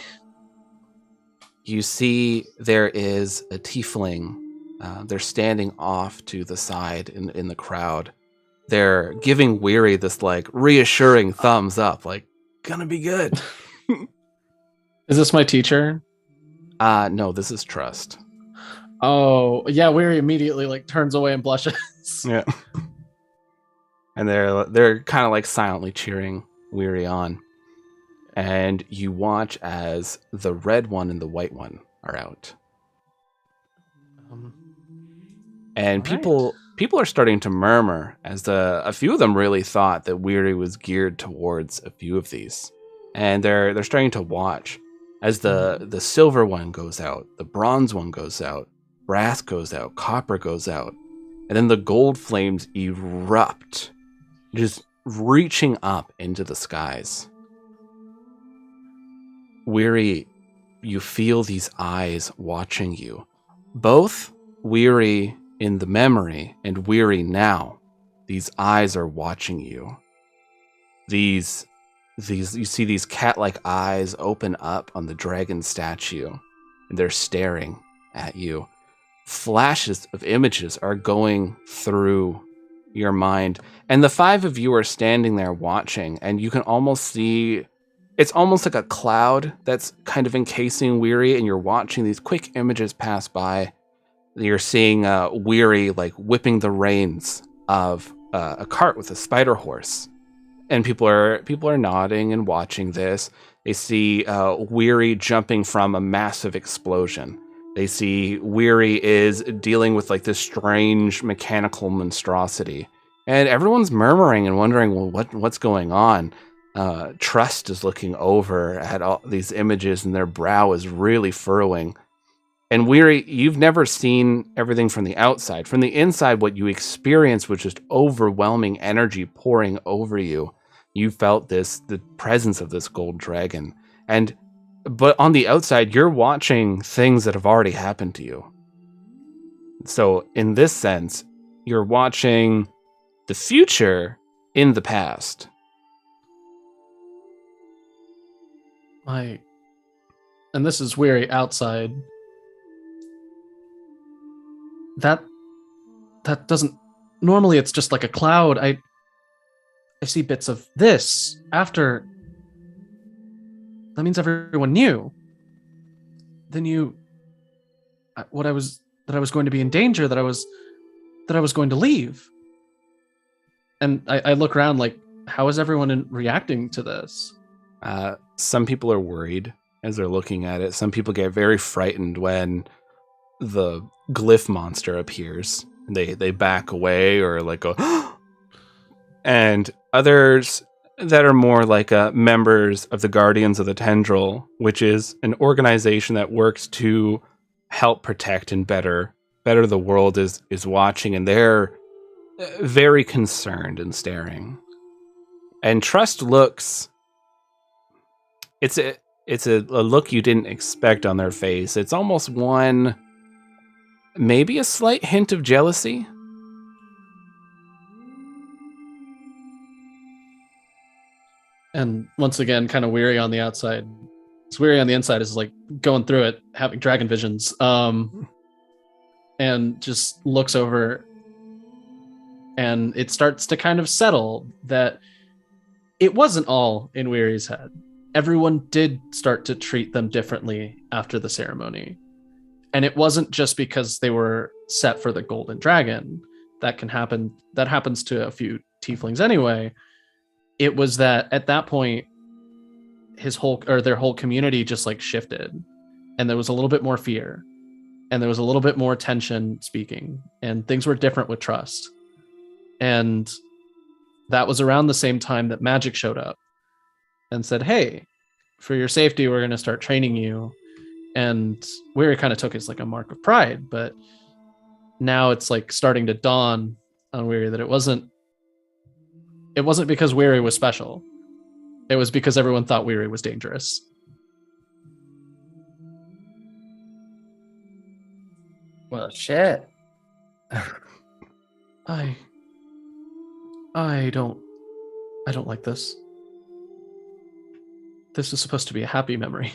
You see there is a tiefling. They're standing off to the side in the crowd. They're giving Weary this like reassuring thumbs up, like, gonna be good. Is this my teacher? No, this is Trust. Oh, yeah, Weary immediately like turns away and blushes. Yeah. And they're kind of like silently cheering Weary on. And you watch as the red one and the white one are out. And right. people are starting to murmur as a few of them really thought that Weary was geared towards a few of these. And they're starting to watch as the silver one goes out, the bronze one goes out, brass goes out, copper goes out, and then the gold flames erupt, just reaching up into the skies. Weary, you feel these eyes watching you. Both Weary in the memory and Weary now, these eyes are watching you. These you see these cat-like eyes open up on the dragon statue, and they're staring at you. Flashes of images are going through your mind, and the 5 of you are standing there watching, and you can almost see, it's almost like a cloud that's kind of encasing Weary, and you're watching these quick images pass by. You're seeing Weary like whipping the reins of a cart with a spider horse, and people are nodding and watching this. They see Weary jumping from a massive explosion. They see Weary is dealing with like this strange mechanical monstrosity, and everyone's murmuring and wondering, well, what's going on? Trust is looking over at all these images, and their brow is really furrowing. And Weary, you've never seen everything from the outside. From the inside, what you experienced was just overwhelming energy pouring over you. You felt the presence of this gold dragon, but on the outside, you're watching things that have already happened to you. So in this sense, you're watching the future in the past. And this is Weary outside. That doesn't, normally it's just like a cloud. I see bits of this after. That means everyone knew. Then that I was going to be in danger, that I was going to leave. And I look around like, how is everyone reacting to this? Some people are worried as they're looking at it. Some people get very frightened when the glyph monster appears. They back away or like go, and others that are more like members of the Guardians of the Tendril, which is an organization that works to help protect and better the world, is watching, and they're very concerned and staring. And Trust looks, it's a look you didn't expect on their face. It's almost maybe a slight hint of jealousy. And once again, kind of Weary on the outside. It's Weary on the inside is like going through it, having dragon visions, and just looks over, and it starts to kind of settle that it wasn't all in Weary's head. Everyone did start to treat them differently after the ceremony. And it wasn't just because they were set for the golden dragon. That can happen. That happens to a few tieflings anyway. It was that at that point, their whole community just like shifted, and there was a little bit more fear, and there was a little bit more tension speaking, and things were different with Trust. And that was around the same time that Magic showed up and said, hey, for your safety, we're going to start training you. And Weary kind of took it as like a mark of pride, but now it's like starting to dawn on Weary that it wasn't because Weary was special. It was because everyone thought Weary was dangerous. Well, shit. I don't like this. This is supposed to be a happy memory.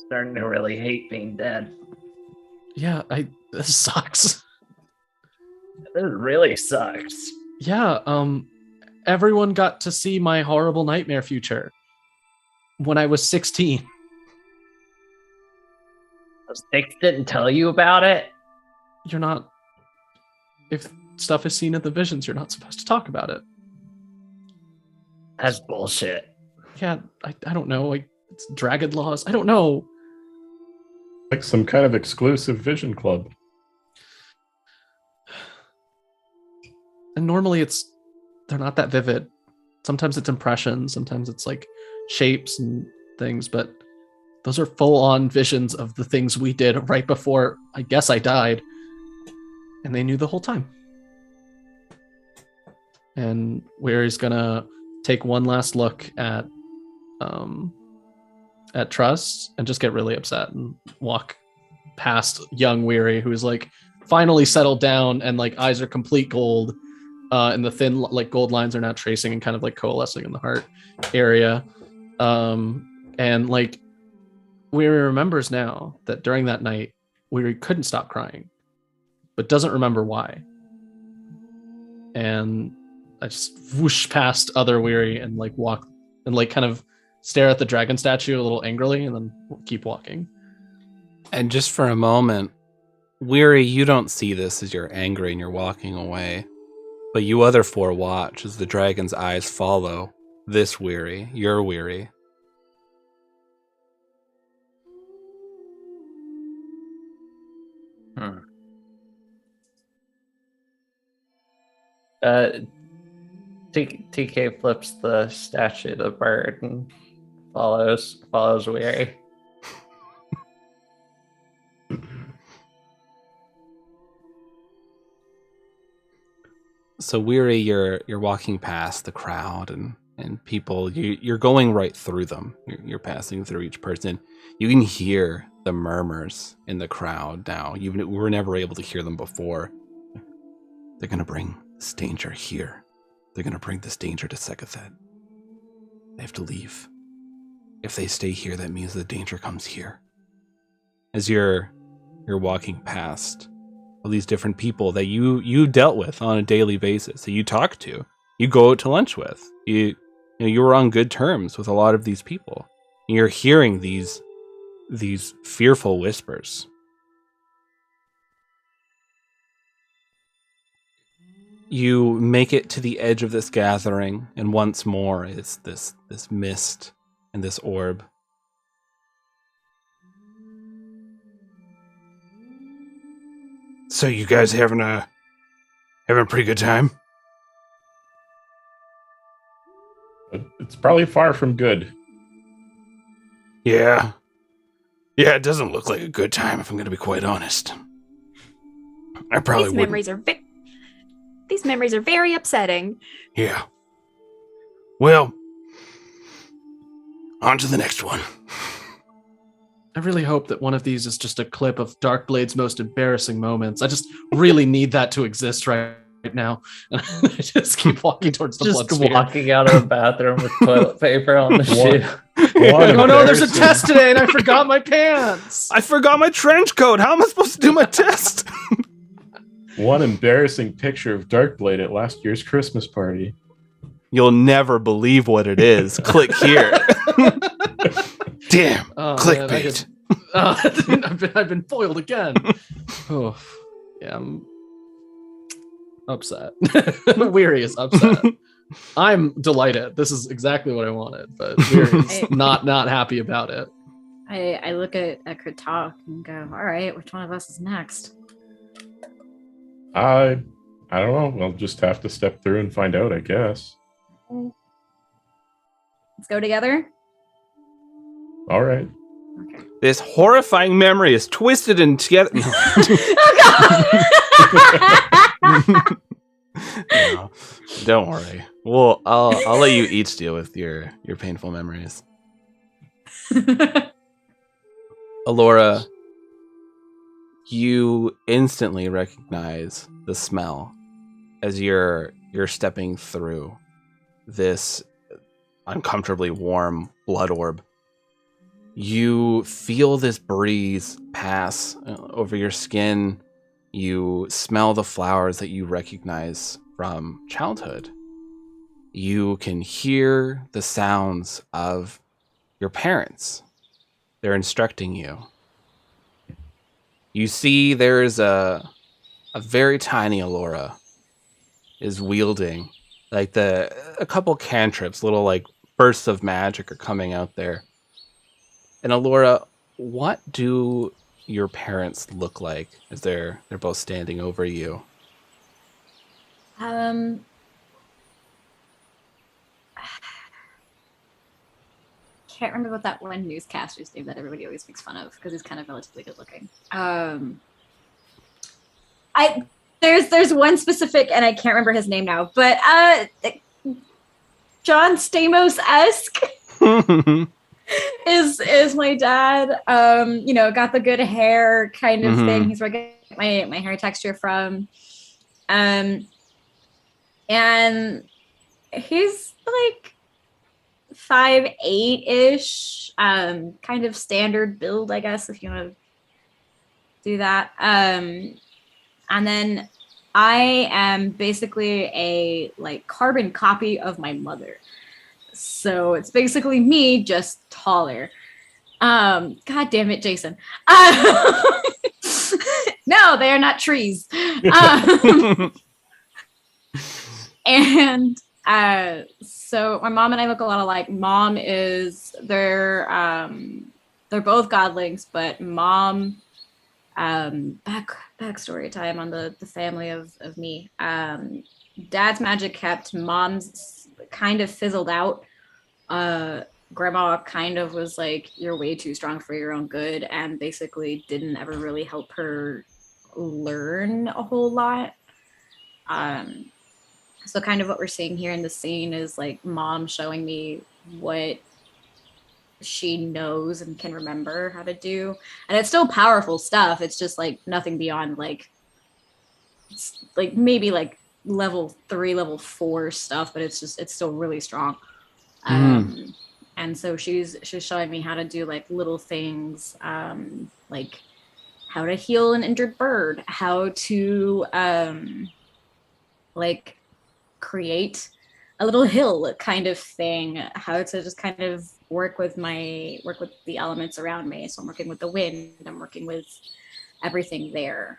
Starting to really hate being dead. Yeah, this sucks. This really sucks. Yeah, everyone got to see my horrible nightmare future when I was 16. Those dicks didn't tell you about it? If stuff is seen in the visions, you're not supposed to talk about it. That's bullshit. Yeah, I don't know, like, it's dragon laws. I don't know. Like some kind of exclusive vision club. And normally they're not that vivid. Sometimes it's impressions, sometimes it's like shapes and things, but those are full-on visions of the things we did right before I guess I died. And they knew the whole time. And Weary's gonna take one last look at Trust and just get really upset and walk past young Weary, who's like finally settled down and like eyes are complete gold, and the thin like gold lines are now tracing and kind of like coalescing in the heart area. And like Weary remembers now that during that night Weary couldn't stop crying, but doesn't remember why. And I just whoosh past other Weary and like walk and like kind of stare at the dragon statue a little angrily and then keep walking. And just for a moment, Weary, you don't see this as you're angry and you're walking away, but you other four watch as the dragon's eyes follow this Weary, your Weary. TK flips the statue to the bird and follows Weary. So Weary, you're walking past the crowd and people. You're going right through them. You're passing through each person. You can hear the murmurs in the crowd now. We were never able to hear them before. They're gonna bring this danger here. They're gonna bring this danger to Sekathet. They have to leave. If they stay here, that means the danger comes here. As you're walking past all these different people that you dealt with on a daily basis, that you talk to, you go out to lunch with, you were on good terms with a lot of these people. And you're hearing these fearful whispers. You make it to the edge of this gathering, and once more it's this mist and this orb. So you guys having a pretty good time? It's probably far from good. Yeah. Yeah, it doesn't look like a good time, if I'm going to be quite honest. I probably wouldn't. These memories are very upsetting. Yeah. Well, on to the next one. I really hope that one of these is just a clip of Darkblade's most embarrassing moments. I just really need that to exist right now. And I just keep walking towards the blood sphere. Walking out of the bathroom with toilet paper on the shoe. Oh no, there's a test today and I forgot my pants. I forgot my trench coat. How am I supposed to do my test? One embarrassing picture of Darkblade at last year's Christmas party. You'll never believe what it is. Click here. Damn, clickbait. I've been foiled again. Oh, yeah, I'm upset. Weary is upset. I'm delighted. This is exactly what I wanted, but Weary is not happy about it. I look at Kratok and go, all right, which one of us is next? I don't know. We'll just have to step through and find out, I guess. Let's go together. All right. Okay. This horrifying memory is twisted and together. No. No, don't worry. Well, I'll let you each deal with your painful memories. Alora, you instantly recognize the smell as you're stepping through this uncomfortably warm blood orb. You feel this breeze pass over your skin. You smell the flowers that you recognize from childhood. You can hear the sounds of your parents. They're instructing you. You see there's a very tiny Alora is wielding like a couple cantrips, little like bursts of magic are coming out there. And Alora, what do your parents look like as they're both standing over you? Can't remember what that one newscaster's name that everybody always makes fun of because he's kind of relatively good looking. There's one specific, and I can't remember his name now, but John Stamos-esque. is my dad. Got the good hair kind of thing. Mhm. He's where I get my hair texture from. And he's like 5'8" ish, kind of standard build, I guess, if you want to do that. And then I am basically a like carbon copy of my mother. So it's basically me, just taller. God damn it, Jason. No, they are not trees. And so my mom and I look a lot alike. Mom is they're both godlings, but mom backstory time on the family of me. Dad's magic kept, mom's kind of fizzled out. Grandma kind of was like, you're way too strong for your own good, and basically didn't ever really help her learn a whole lot. So kind of what we're seeing here in the scene is like mom showing me what she knows and can remember how to do. And it's still powerful stuff. It's just like nothing beyond like, it's like maybe like level 3, level 4 stuff, but it's still really strong. And so she's showing me how to do like little things, like how to heal an injured bird, how to like create a little hill kind of thing, how to just kind of work with the elements around me. So I'm working with the wind, I'm working with everything there.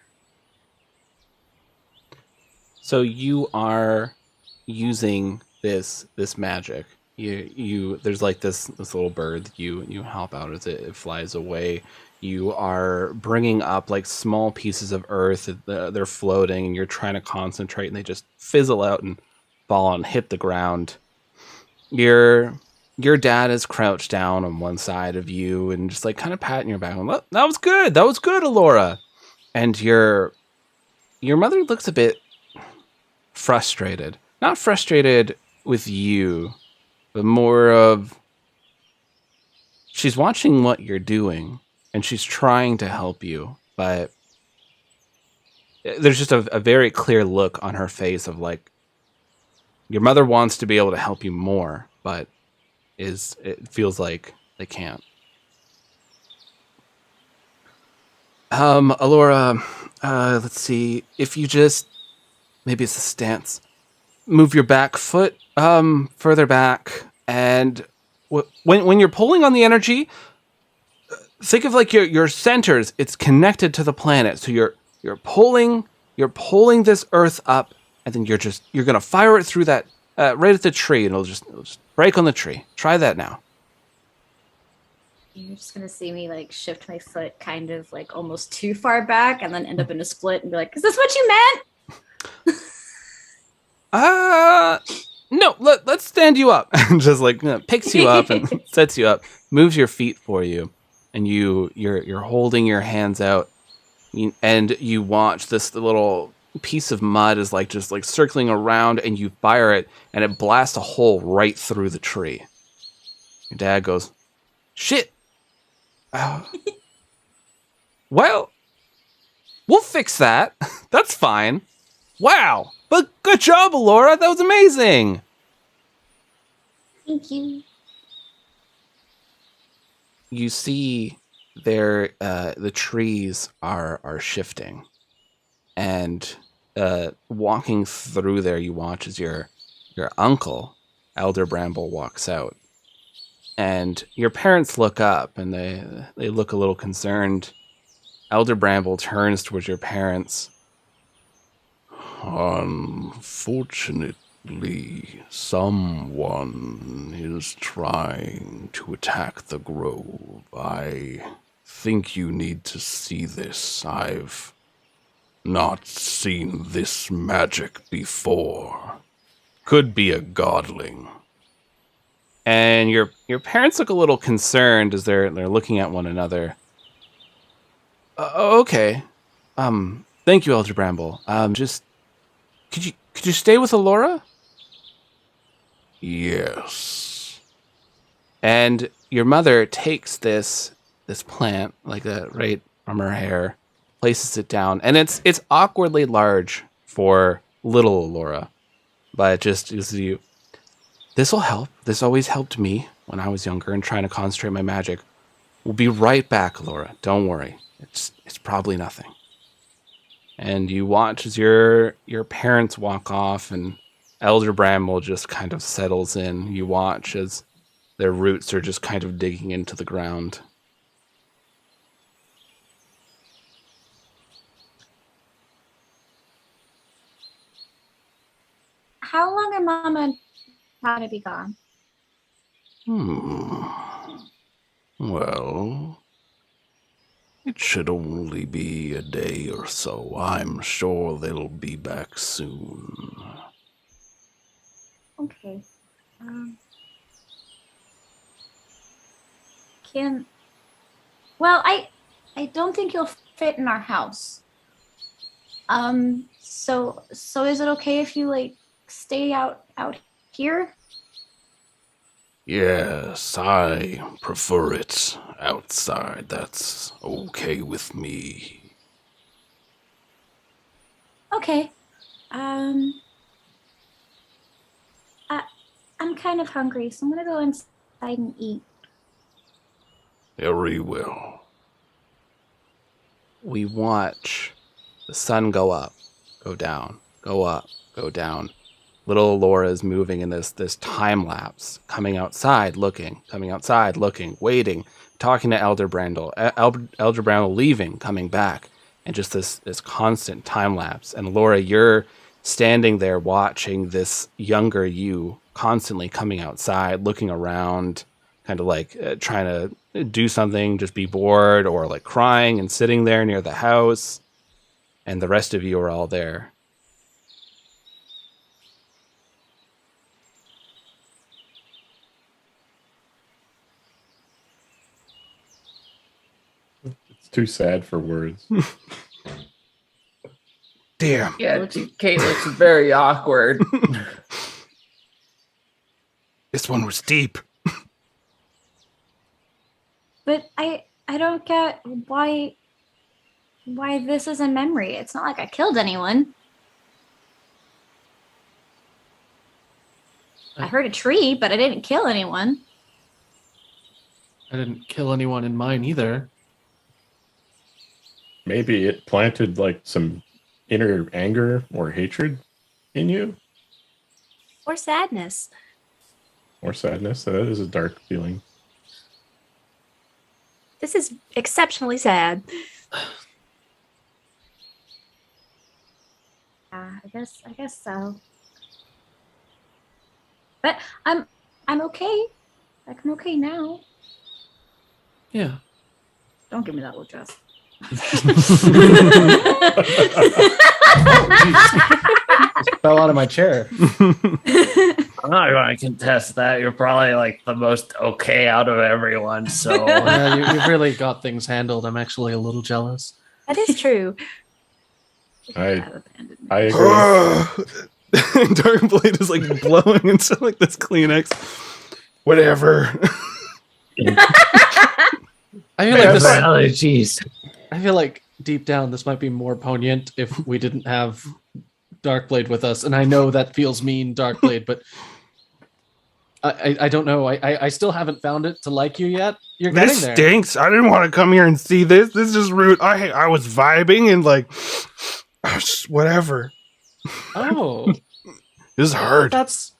So you are using this magic. You there's like this little bird that you help out as it flies away. You are bringing up like small pieces of earth. They're floating, and you're trying to concentrate, and they just fizzle out and fall and hit the ground. Your dad is crouched down on one side of you and just like kind of patting your back. That was good. That was good, Alora. And your mother looks a bit frustrated. Not frustrated with you, but more of she's watching what you're doing and she's trying to help you, but there's just a very clear look on her face of like, your mother wants to be able to help you more, but it feels like they can't. Alora, let's see. If you just, maybe it's a stance, move your back foot further back, and when you're pulling on the energy, think of like your centers. It's connected to the planet, so you're pulling this earth up, and then you're gonna fire it through that right at the tree, and it'll just break on the tree. Try that now. You're just gonna see me like shift my foot kind of like almost too far back, and then end up in a split and be like, "Is this what you meant?" No. Let's stand you up, and just like picks you up and sets you up, moves your feet for you, and you're holding your hands out, and you watch this little piece of mud is like just like circling around, and you fire it, and it blasts a hole right through the tree. Your dad goes, "Shit. Well, we'll fix that. That's fine. Wow. But good job, Alora. That was amazing." Thank you. You see the trees are shifting. And walking through there, you watch as your uncle, Elder Bramble, walks out. And your parents look up, and they look a little concerned. Elder Bramble turns towards your parents. "Unfortunately, someone is trying to attack the grove. I think you need to see this. I've not seen this magic before. Could be a godling." And your parents look a little concerned as they're looking at one another. Okay. Thank you, Elder Bramble. Just could you stay with Alora? Yes. And your mother takes this plant, like right from her hair, places it down, and it's awkwardly large for little Laura, but just as you, this will help. This always helped me when I was younger and trying to concentrate my magic. We'll be right back, Laura. Don't worry. It's probably nothing. And you watch as your parents walk off, and Elder Bramble just kind of settles in. You watch as their roots are just kind of digging into the ground. How long are Mama and Papa to be gone? Well, it should only be a day or so. I'm sure they'll be back soon. Okay. Well, I don't think you'll fit in our house. So is it okay if you like stay out here? Yes, I prefer it outside. That's okay with me. Okay. I'm kind of hungry, so I'm gonna go inside and eat. Very well. We watch the sun go up, go down, go up, go down. Little Laura is moving in this time lapse, coming outside, looking, waiting, talking to Elder Brandel, Elder Brandel leaving, coming back, and just this constant time lapse. And Laura, you're standing there watching this younger you constantly coming outside, looking around, kind of like trying to do something, just be bored, or like crying and sitting there near the house. And the rest of you are all there. It's too sad for words. Damn. Yeah, Kate looks very awkward. This one was deep. But I don't get why this is a memory. It's not like I killed anyone. I heard a tree, but I didn't kill anyone. I didn't kill anyone in mine either. Maybe it planted like some inner anger or hatred in you, Or sadness. or sadness. That is a dark feeling. This is exceptionally sad. Yeah, I guess so. But I'm okay. Like I'm okay now. Yeah. Don't give me that look, Jess. Fell out of my chair. I'm not going to contest that. You're probably like the most okay out of everyone. So You've really got things handled. I'm actually a little jealous. That is true. I agree. Darkblade is like blowing into like this Kleenex. Whatever. I feel like this. Allergies. I feel like deep down this might be more poignant if we didn't have Darkblade with us, and I know that feels mean, Darkblade, but I don't know. I still haven't found it to like you yet. You're getting This there. stinks. I didn't want to come here and see this. This is rude. I was vibing and like, whatever. Oh, This is hard. that's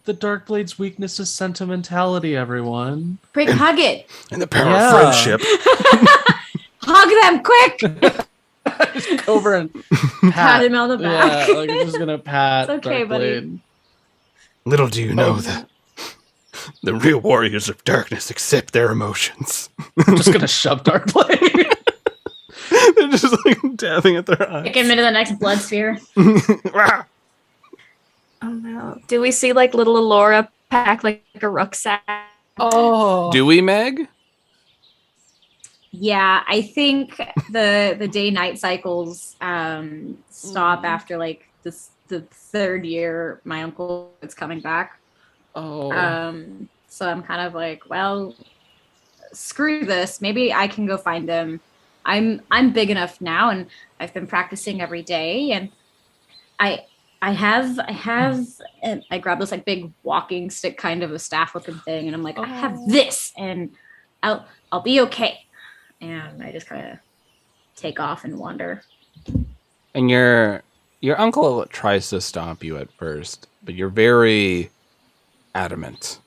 the Darkblade's weakness is sentimentality. Everyone, Quick, hug it. And the power Yeah. of friendship. Hug them quick. just go over and Pat pat. him on the back. Yeah, like I'm just gonna pat. It's okay, buddy. Darkblade. Little do you know that the real warriors of darkness accept their emotions. I'm just gonna shove Darkblade. They're just like dabbing at their eyes. Kick him into the next blood sphere. Ah, Oh no. Do we see like little Laura pack like a rucksack? Oh, Do we, Meg? Yeah, I think the day night cycles stop after like the third year my uncle is coming back. oh. So I'm kind of like, well, screw this. Maybe I can go find them. I'm big enough now, and I've been practicing every day, and I have and I grab this like big walking stick kind of a staff looking thing, and I'm like, I have this, and I'll be okay. And I just kind of take off and wander. And your uncle tries to stop you at first, but you're very adamant.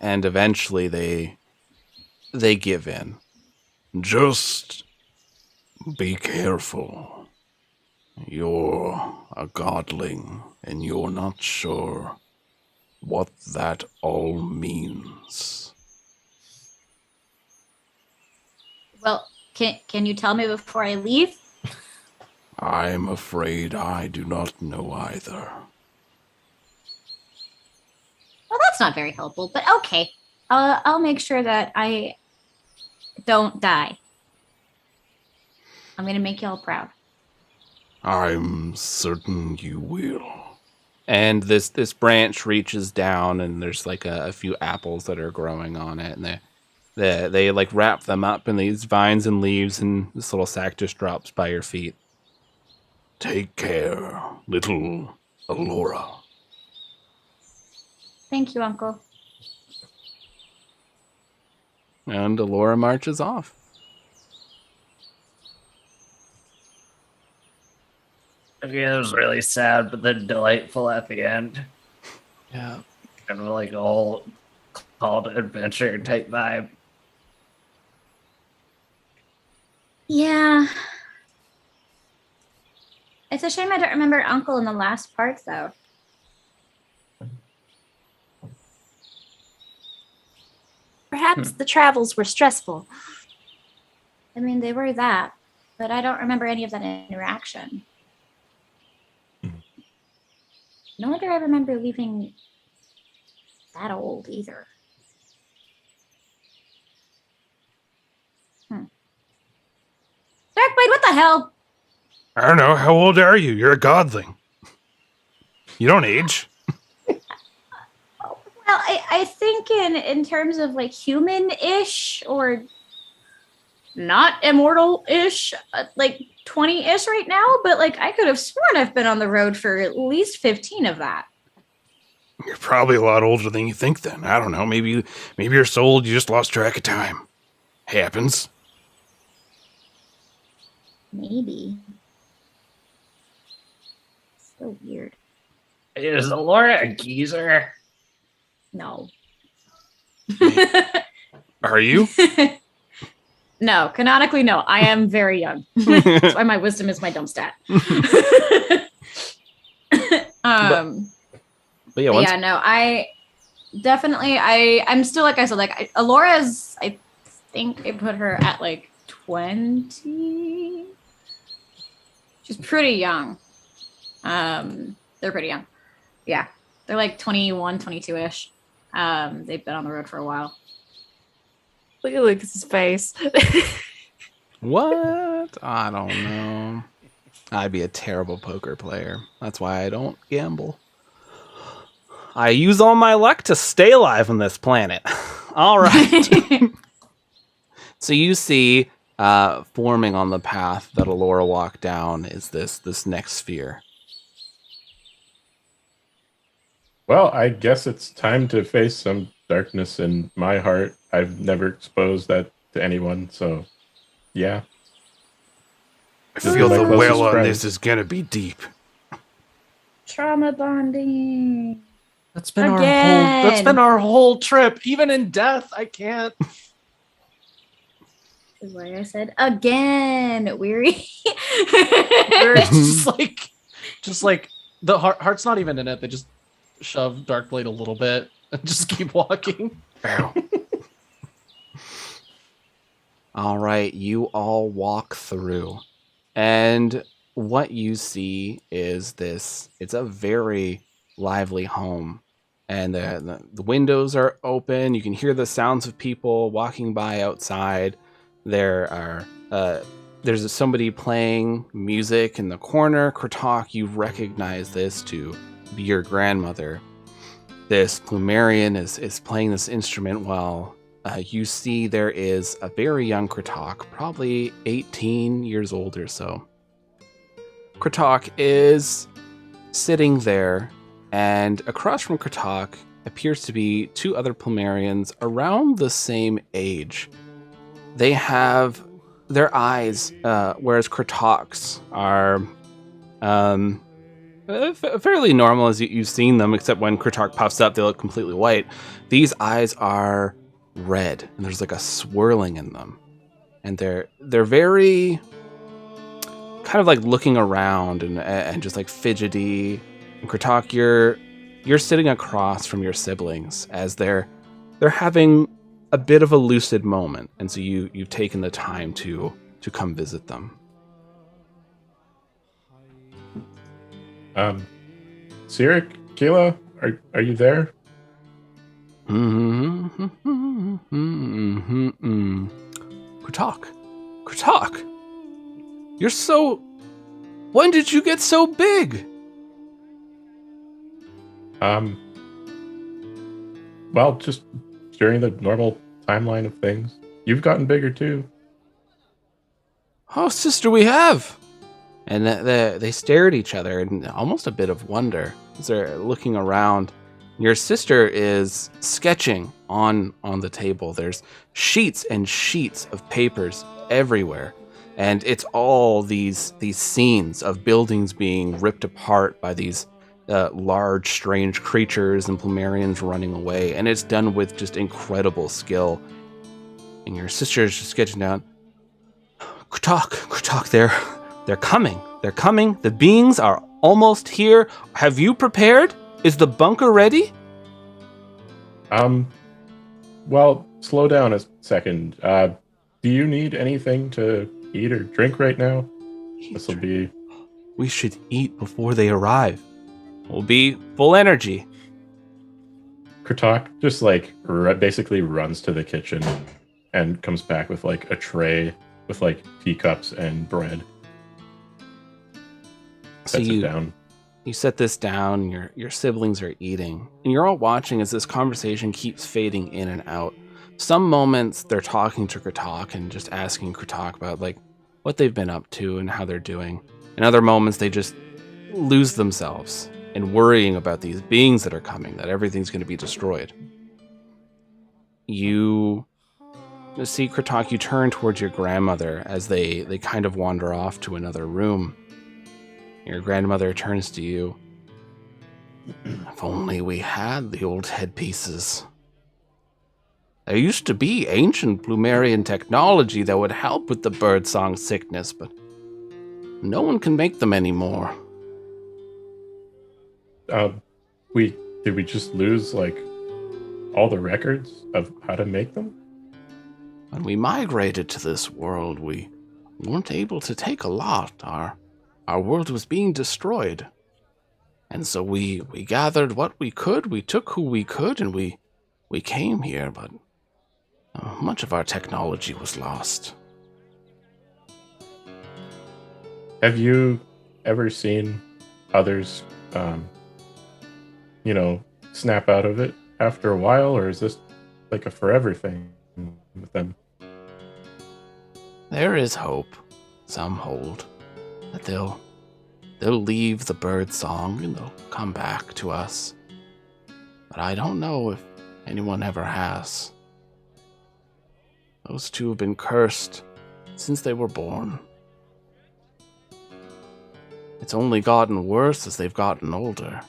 And eventually they give in. Just be careful. You're a godling, and you're not sure what that all means. Well, can you tell me before I leave? I'm afraid I do not know either. Well, that's not very helpful, but okay. I'll make sure that I don't die. I'm gonna make y'all proud. I'm certain you will. And this branch reaches down, and there's like a few apples that are growing on it, and they like wrap them up in these vines and leaves, and this little sack just drops by your feet. Take care, little Alora. Thank you, Uncle. And Alora marches off. Okay, it was really sad, but then delightful at the end. Yeah. Kind of like a whole call to adventure type vibe. Yeah. It's a shame I don't remember Uncle in the last part, though. Perhaps the travels were stressful. I mean, they were that, but I don't remember any of that interaction. Nor do I remember leaving that old either. Darkblade, what the hell? I don't know. How old are you? You're a godling. You don't age. Well, I think in terms of like human-ish or not immortal-ish, like 20-ish right now, but like I could have sworn I've been on the road for at least 15 of that. You're probably a lot older than you think then. I don't know. Maybe you're so old you just lost track of time. Happens. Maybe. So weird. Is Alora a geezer? No. Are you? No, canonically, no. I am very young. That's why my wisdom is my dumb stat. But yeah, yeah, no, I definitely, I'm still, like I said, like, Alora's, I think I put her at like 20. She's pretty young. They're pretty young. Yeah, they're like 21, 22-ish. They've been on the road for a while. Look at Lucas's face. What? I don't know. I'd be a terrible poker player. That's why I don't gamble. I use all my luck to stay alive on this planet. All right. So you see, forming on the path that Alora walked down is this next sphere. Well, I guess it's time to face some darkness in my heart. I've never exposed that to anyone, so yeah. I feel the closest well on friend. this is gonna be deep. Trauma bonding. That's been Again. our whole trip. Even in death, I can't. Is why I said again, weary. We're just like the heart's not even in it. They just shove Darkblade a little bit and just keep walking. Ow. All right, you all walk through. And what you see is this. It's a very lively home. And the windows are open. You can hear the sounds of people walking by outside. There's somebody playing music in the corner. Kratok, you recognize this to be your grandmother. This Plumerian is playing this instrument while you see there is a very young Kratok, probably 18 years old or so. Kratok is sitting there, and across from Kratok appears to be two other Plumerians around the same age. They have their eyes, whereas Kratok's are fairly normal as you've seen them, except when Kratok puffs up, they look completely white. These eyes are red, and there's like a swirling in them, and they're very kind of like looking around and just like fidgety. And Kratok, you're sitting across from your siblings as they're having a bit of a lucid moment, and so you've taken the time to come visit them. Sirik, Keela, are you there? Kratok, you're so. When did you get so big? Well, just during the normal timeline of things. You've gotten bigger too. Oh, sister, we have. And they stare at each other in almost a bit of wonder as they're looking around. Your sister is sketching on the table. There's sheets and sheets of papers everywhere. And it's all these scenes of buildings being ripped apart by these large, strange creatures and Plumerians running away. And it's done with just incredible skill. And your sister is just sketching down. Kratok, they're coming. They're coming. The beings are almost here. Have you prepared? Is the bunker ready? Well, slow down a second. Do you need anything to eat or drink right now? This'll be... We should eat before they arrive. We'll be full energy. Kratok just like basically runs to the kitchen and comes back with like a tray with like teacups and bread. Sets it down. You set this down, your siblings are eating, and you're all watching as this conversation keeps fading in and out. Some moments they're talking to Kratok and just asking Kratok about like what they've been up to and how they're doing. In other moments they just lose themselves in worrying about these beings that are coming, that everything's going to be destroyed. You see Kratok, you turn towards your grandmother as they kind of wander off to another room. Your grandmother turns to you. If only we had the old headpieces. There used to be ancient Plumerian technology that would help with the birdsong sickness, but no one can make them anymore. Did we just lose like all the records of how to make them? When we migrated to this world, we weren't able to take a lot. Our world was being destroyed. And so we gathered what we could, we took who we could, and we came here, but much of our technology was lost. Have you ever seen others, snap out of it after a while, or is this like a forever thing with them? There is hope. Some hold that they'll leave the bird song and they'll come back to us. But I don't know if anyone ever has. Those two have been cursed since they were born. It's only gotten worse as they've gotten older.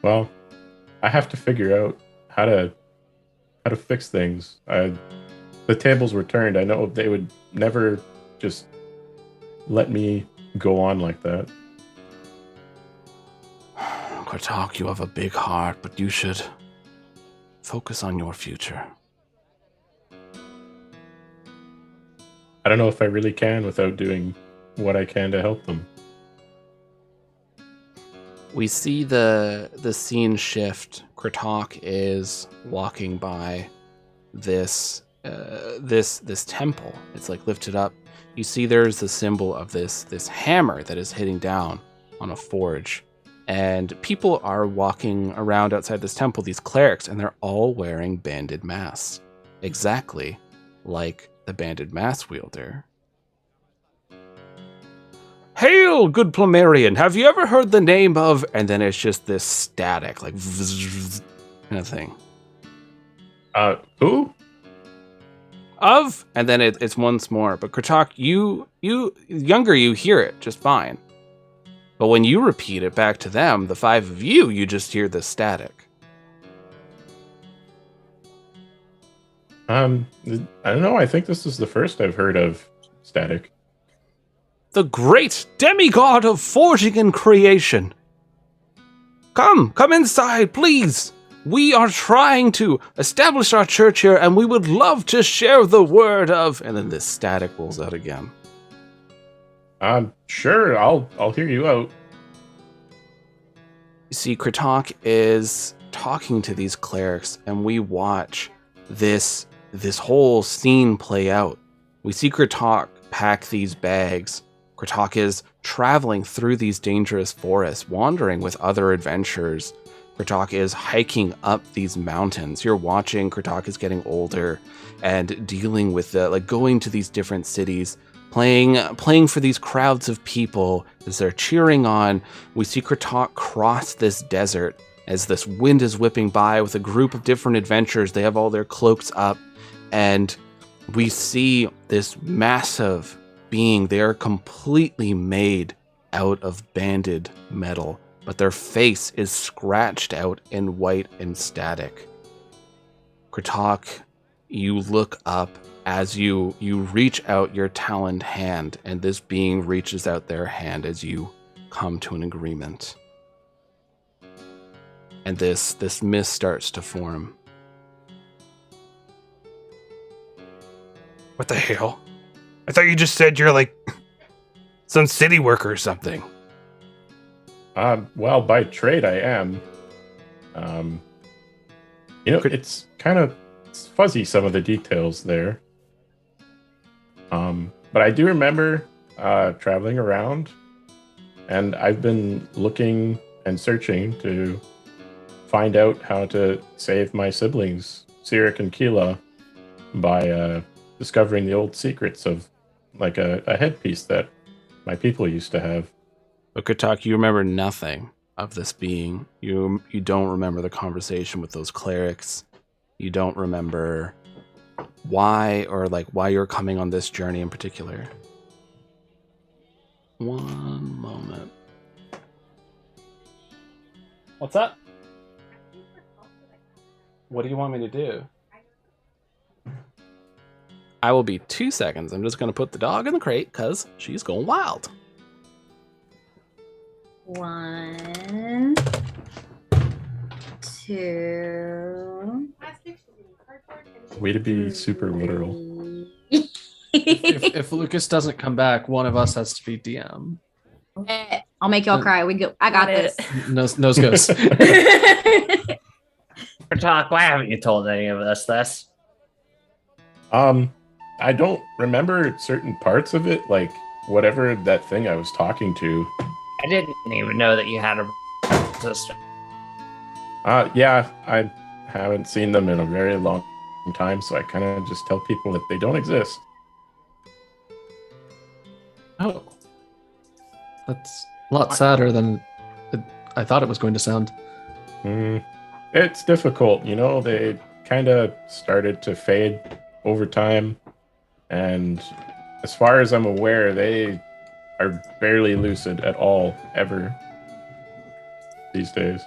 Well, I have to figure out how to fix things. The tables were turned. I know they would never just let me go on like that. Kratok, you have a big heart, but you should focus on your future. I don't know if I really can without doing what I can to help them. We see the scene shift. Kratok is walking by this temple. It's like lifted up. You see there's the symbol of this hammer that is hitting down on a forge. And people are walking around outside this temple, these clerics, and they're all wearing banded masks. Exactly like the banded mask wielder. Hail, good Plumerian! Have you ever heard the name of... And then it's just this static, like... kind of thing. Who? Of... And then it's once more. But Kratok, you hear it just fine. But when you repeat it back to them, the 5 of you, you just hear the static. I don't know. I think this is the first I've heard of static. The great demigod of forging and creation. Come inside, please. We are trying to establish our church here, and we would love to share the word of... And then this static rolls out again. Sure, I'll hear you out. You see, Kratok is talking to these clerics, and we watch this whole scene play out. We see Kratok pack these bags. Kratok is traveling through these dangerous forests, wandering with other adventurers. Kratok is hiking up these mountains. You're watching Kratok is getting older and dealing with going to these different cities, playing for these crowds of people as they're cheering on. We see Kratok cross this desert as this wind is whipping by with a group of different adventurers. They have all their cloaks up, and we see this massive being. They are completely made out of banded metal, but their face is scratched out in white and static. Kratok, you look up as you reach out your taloned hand, and this being reaches out their hand as you come to an agreement. And this mist starts to form. What the hell? I thought you just said you're like some city worker or something. Well, by trade I am. It's kind of fuzzy, some of the details there. But I do remember traveling around, and I've been looking and searching to find out how to save my siblings, Sirik and Keela, by discovering the old secrets of like a headpiece that my people used to have. But Kratok, you remember nothing of this being. You don't remember the conversation with those clerics. You don't remember why you're coming on this journey in particular. One moment. What's up? What do you want me to do? I will be 2 seconds. I'm just going to put the dog in the crate because she's going wild. 1, 2. Way to be super literal. If Lucas doesn't come back, one of us has to be DM. I'll make y'all cry. I got this. Nose goes. Kratok, why haven't you told any of us this? I don't remember certain parts of it, like whatever that thing I was talking to. I didn't even know that you had a sister. Yeah, I haven't seen them in a very long time, so I kind of just tell people that they don't exist. Oh. That's a lot sadder than I thought it was going to sound. It's difficult, they kind of started to fade over time, and as far as I'm aware, they are barely lucid at all, ever, these days.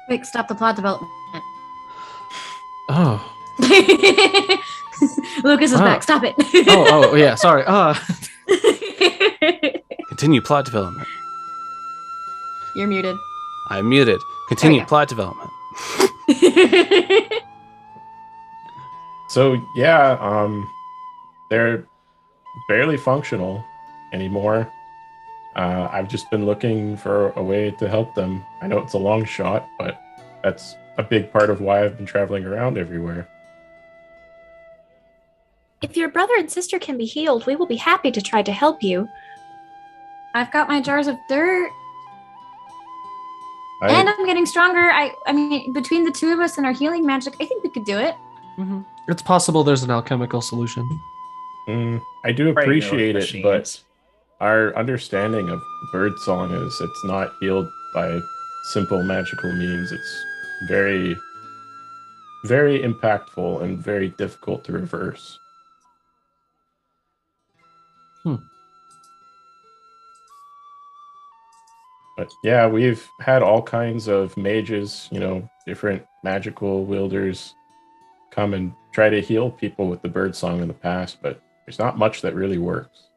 Quick, stop the plot development. Oh. Lucas is back. Stop it. oh, yeah. Sorry. Continue plot development. You're muted. I'm muted. Continue plot development. So yeah, they're barely functional anymore. I've just been looking for a way to help them. I know it's a long shot, but that's a big part of why I've been traveling around everywhere. If your brother and sister can be healed, we will be happy to try to help you. I've got my jars of dirt. And I'm getting stronger. I mean, between the two of us and our healing magic, I think we could do it. Mm-hmm. It's possible there's an alchemical solution. I do appreciate it, machines. but our understanding of birdsong is it's not healed by simple magical means. It's very, very impactful and very difficult to reverse. But yeah, we've had all kinds of mages, different magical wielders come and try to heal people with the birdsong in the past, but there's not much that really works.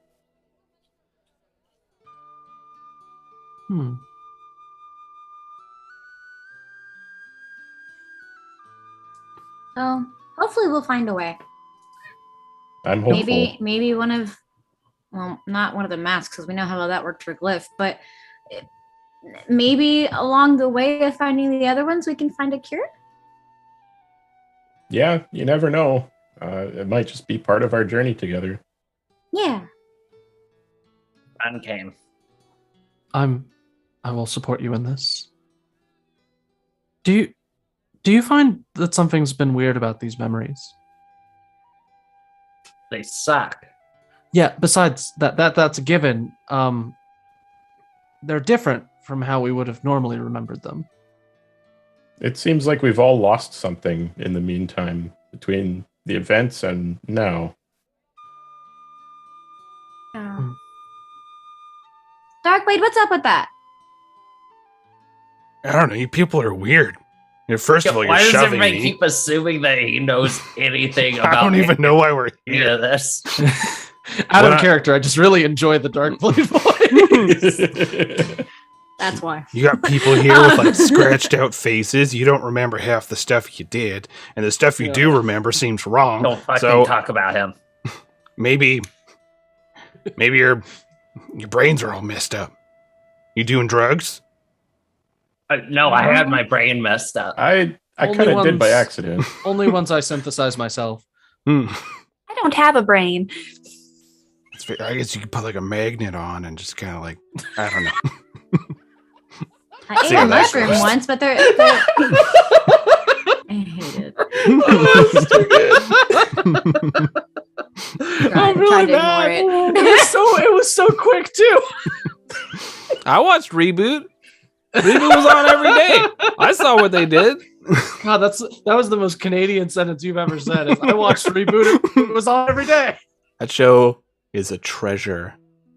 So hopefully we'll find a way. I'm hopeful. Maybe one of, well, not one of the masks, because we know how that worked for Glyph, but maybe along the way of finding the other ones, we can find a cure? Yeah, you never know. It might just be part of our journey together. Yeah. And Kane. I will support you in this. Do you find that something's been weird about these memories? They suck. Yeah, besides that's a given. They're different from how we would have normally remembered them. It seems like we've all lost something in the meantime between the events and now. Darkblade, what's up with that? I don't know. You people are weird. First of all, you're why does shoving everybody me. keep assuming that he knows anything about I don't even know why we're any here. of this? Out of What I- character, I just really enjoy the Darkblade voice. That's why. You got people here with like scratched out faces. You don't remember half the stuff you did, and the stuff you do remember seems wrong. Don't fucking So talk about him. maybe your brains are all messed up. You doing drugs? No, I had my brain messed up. I Only kind of did by ones- accident. Only once I synthesize myself. I don't have a brain. I guess you could put like a magnet on and just kind of like, I don't know. I See ate how a that mushroom goes. once, but they're I hate it. I'm Tried really to bad. ignore It was so quick too. I watched Reboot. Reboot was on every day. I saw what they did. God, that was the most Canadian sentence you've ever said. Is I watched Reboot. It was on every day. That show is a treasure,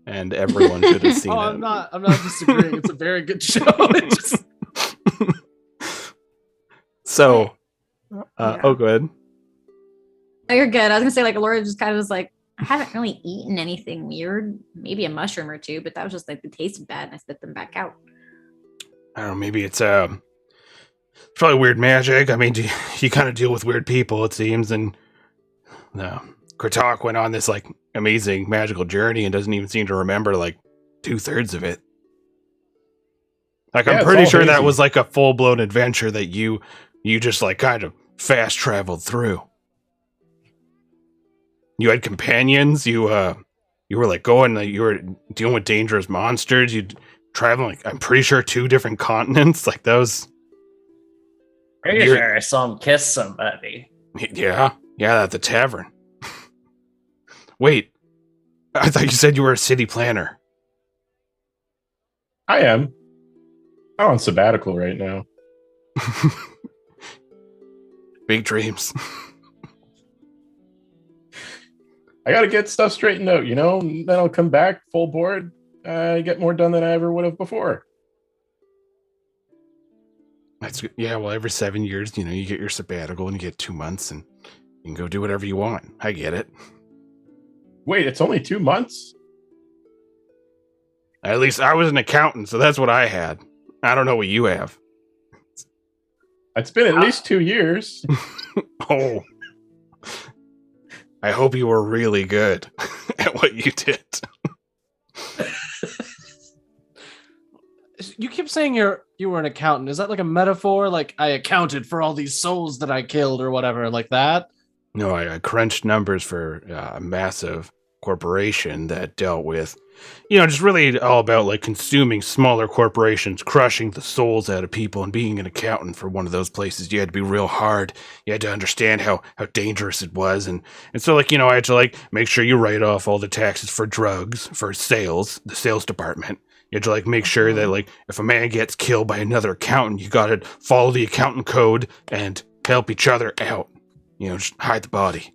and everyone should have seen Oh, it. I'm not disagreeing. It's a very good show. It just- So, oh, go ahead. Oh, you're good. I was gonna say, like, Laura just kind of was like, I haven't really eaten anything weird. Maybe a mushroom or two, but that was just like, they tasted bad and I spit them back out. I don't know. Maybe it's probably weird magic. I mean, you kind of deal with weird people, it seems, and Kratok went on this like amazing magical journey and doesn't even seem to remember like 2/3 of it. Like, Yeah, I'm it's pretty all sure that hazy. was like a full blown adventure that you just like kind of fast traveled through. You had companions. You were like going. You were dealing with dangerous monsters. You traveling. Like, I'm pretty sure 2 different continents. Like those. Pretty You're- sure I saw him kiss somebody. Yeah, at the tavern. Wait, I thought you said you were a city planner. I am. I'm on sabbatical right now. Big dreams. I gotta get stuff straightened out, and then I'll come back full board, get more done than I ever would have before. That's good. Yeah. Well, every 7 years, you get your sabbatical and you get 2 months, and you can go do whatever you want. I get it. Wait, it's only 2 months? At least I was an accountant, so that's what I had. I don't know what you have. It's been at least 2 years. Oh. I hope you were really good at what you did. You keep saying you were an accountant. Is that like a metaphor? Like I accounted for all these souls that I killed or whatever, like that? No, I crunched numbers for a massive corporation that dealt with, just really all about like consuming smaller corporations, crushing the souls out of people, and being an accountant for one of those places. You had to be real hard. You had to understand how dangerous it was. And so like, I had to like make sure you write off all the taxes for drugs, for sales, the sales department. You had to like make sure that like if a man gets killed by another accountant, you got to follow the accountant code and help each other out. Just hide the body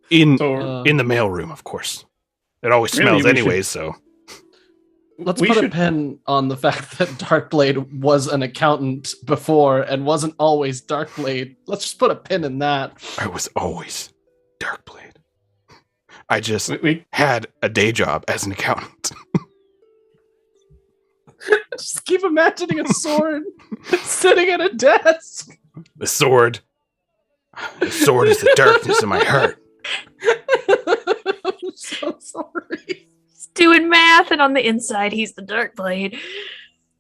in the mailroom, of course. It always smells anyways, so. Let's put a pin on the fact that Darkblade was an accountant before and wasn't always Darkblade. Let's just put a pin in that. I was always Darkblade. I just had a day job as an accountant. Just keep imagining a sword sitting at a desk. The sword is the darkness in my heart. I'm so sorry. He's doing math, and on the inside, he's the Darkblade.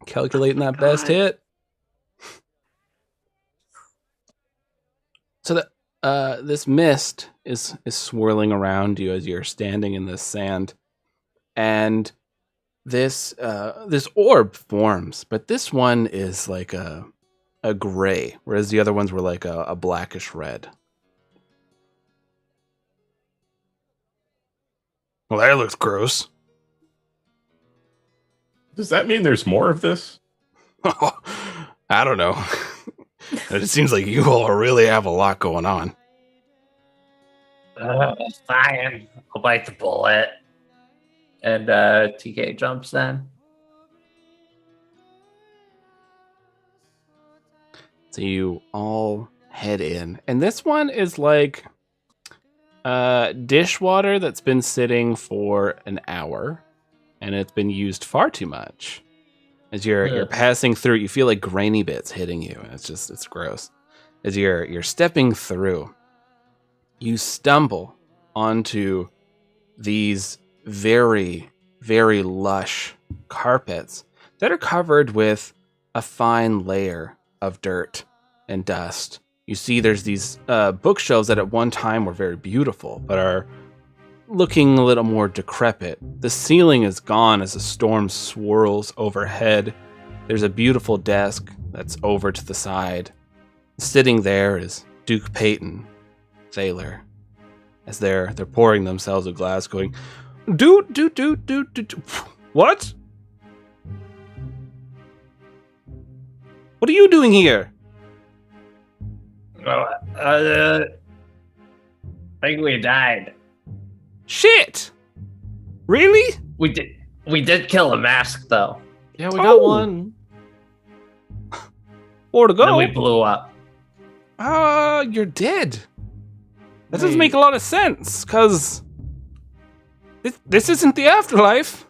Calculating that best hit. So that this mist is swirling around you as you're standing in this sand, and this orb forms, but this one is like a gray, whereas the other ones were like a blackish red. Well, that looks gross. Does that mean there's more of this? I don't know. It seems like you all really have a lot going on. Fine. I'll bite the bullet. And TK jumps then. So you all head in. And this one is like dishwater that's been sitting for an hour. And it's been used far too much. As you're passing through, you feel like grainy bits hitting you. And it's gross. As you're stepping through, you stumble onto these very, very lush carpets that are covered with a fine layer of dirt and dust. You see there's these bookshelves that at one time were very beautiful, but are looking a little more decrepit. The ceiling is gone as a storm swirls overhead. There's a beautiful desk that's over to the side. Sitting there is Duke Peyton, Thaler, as they're pouring themselves a glass, going, Do. What? What are you doing here? I think we died. Shit! Really? We did kill a mask though. Yeah, we got one. Or to Then go. we blew up. You're dead. That doesn't make a lot of sense, because this isn't the afterlife.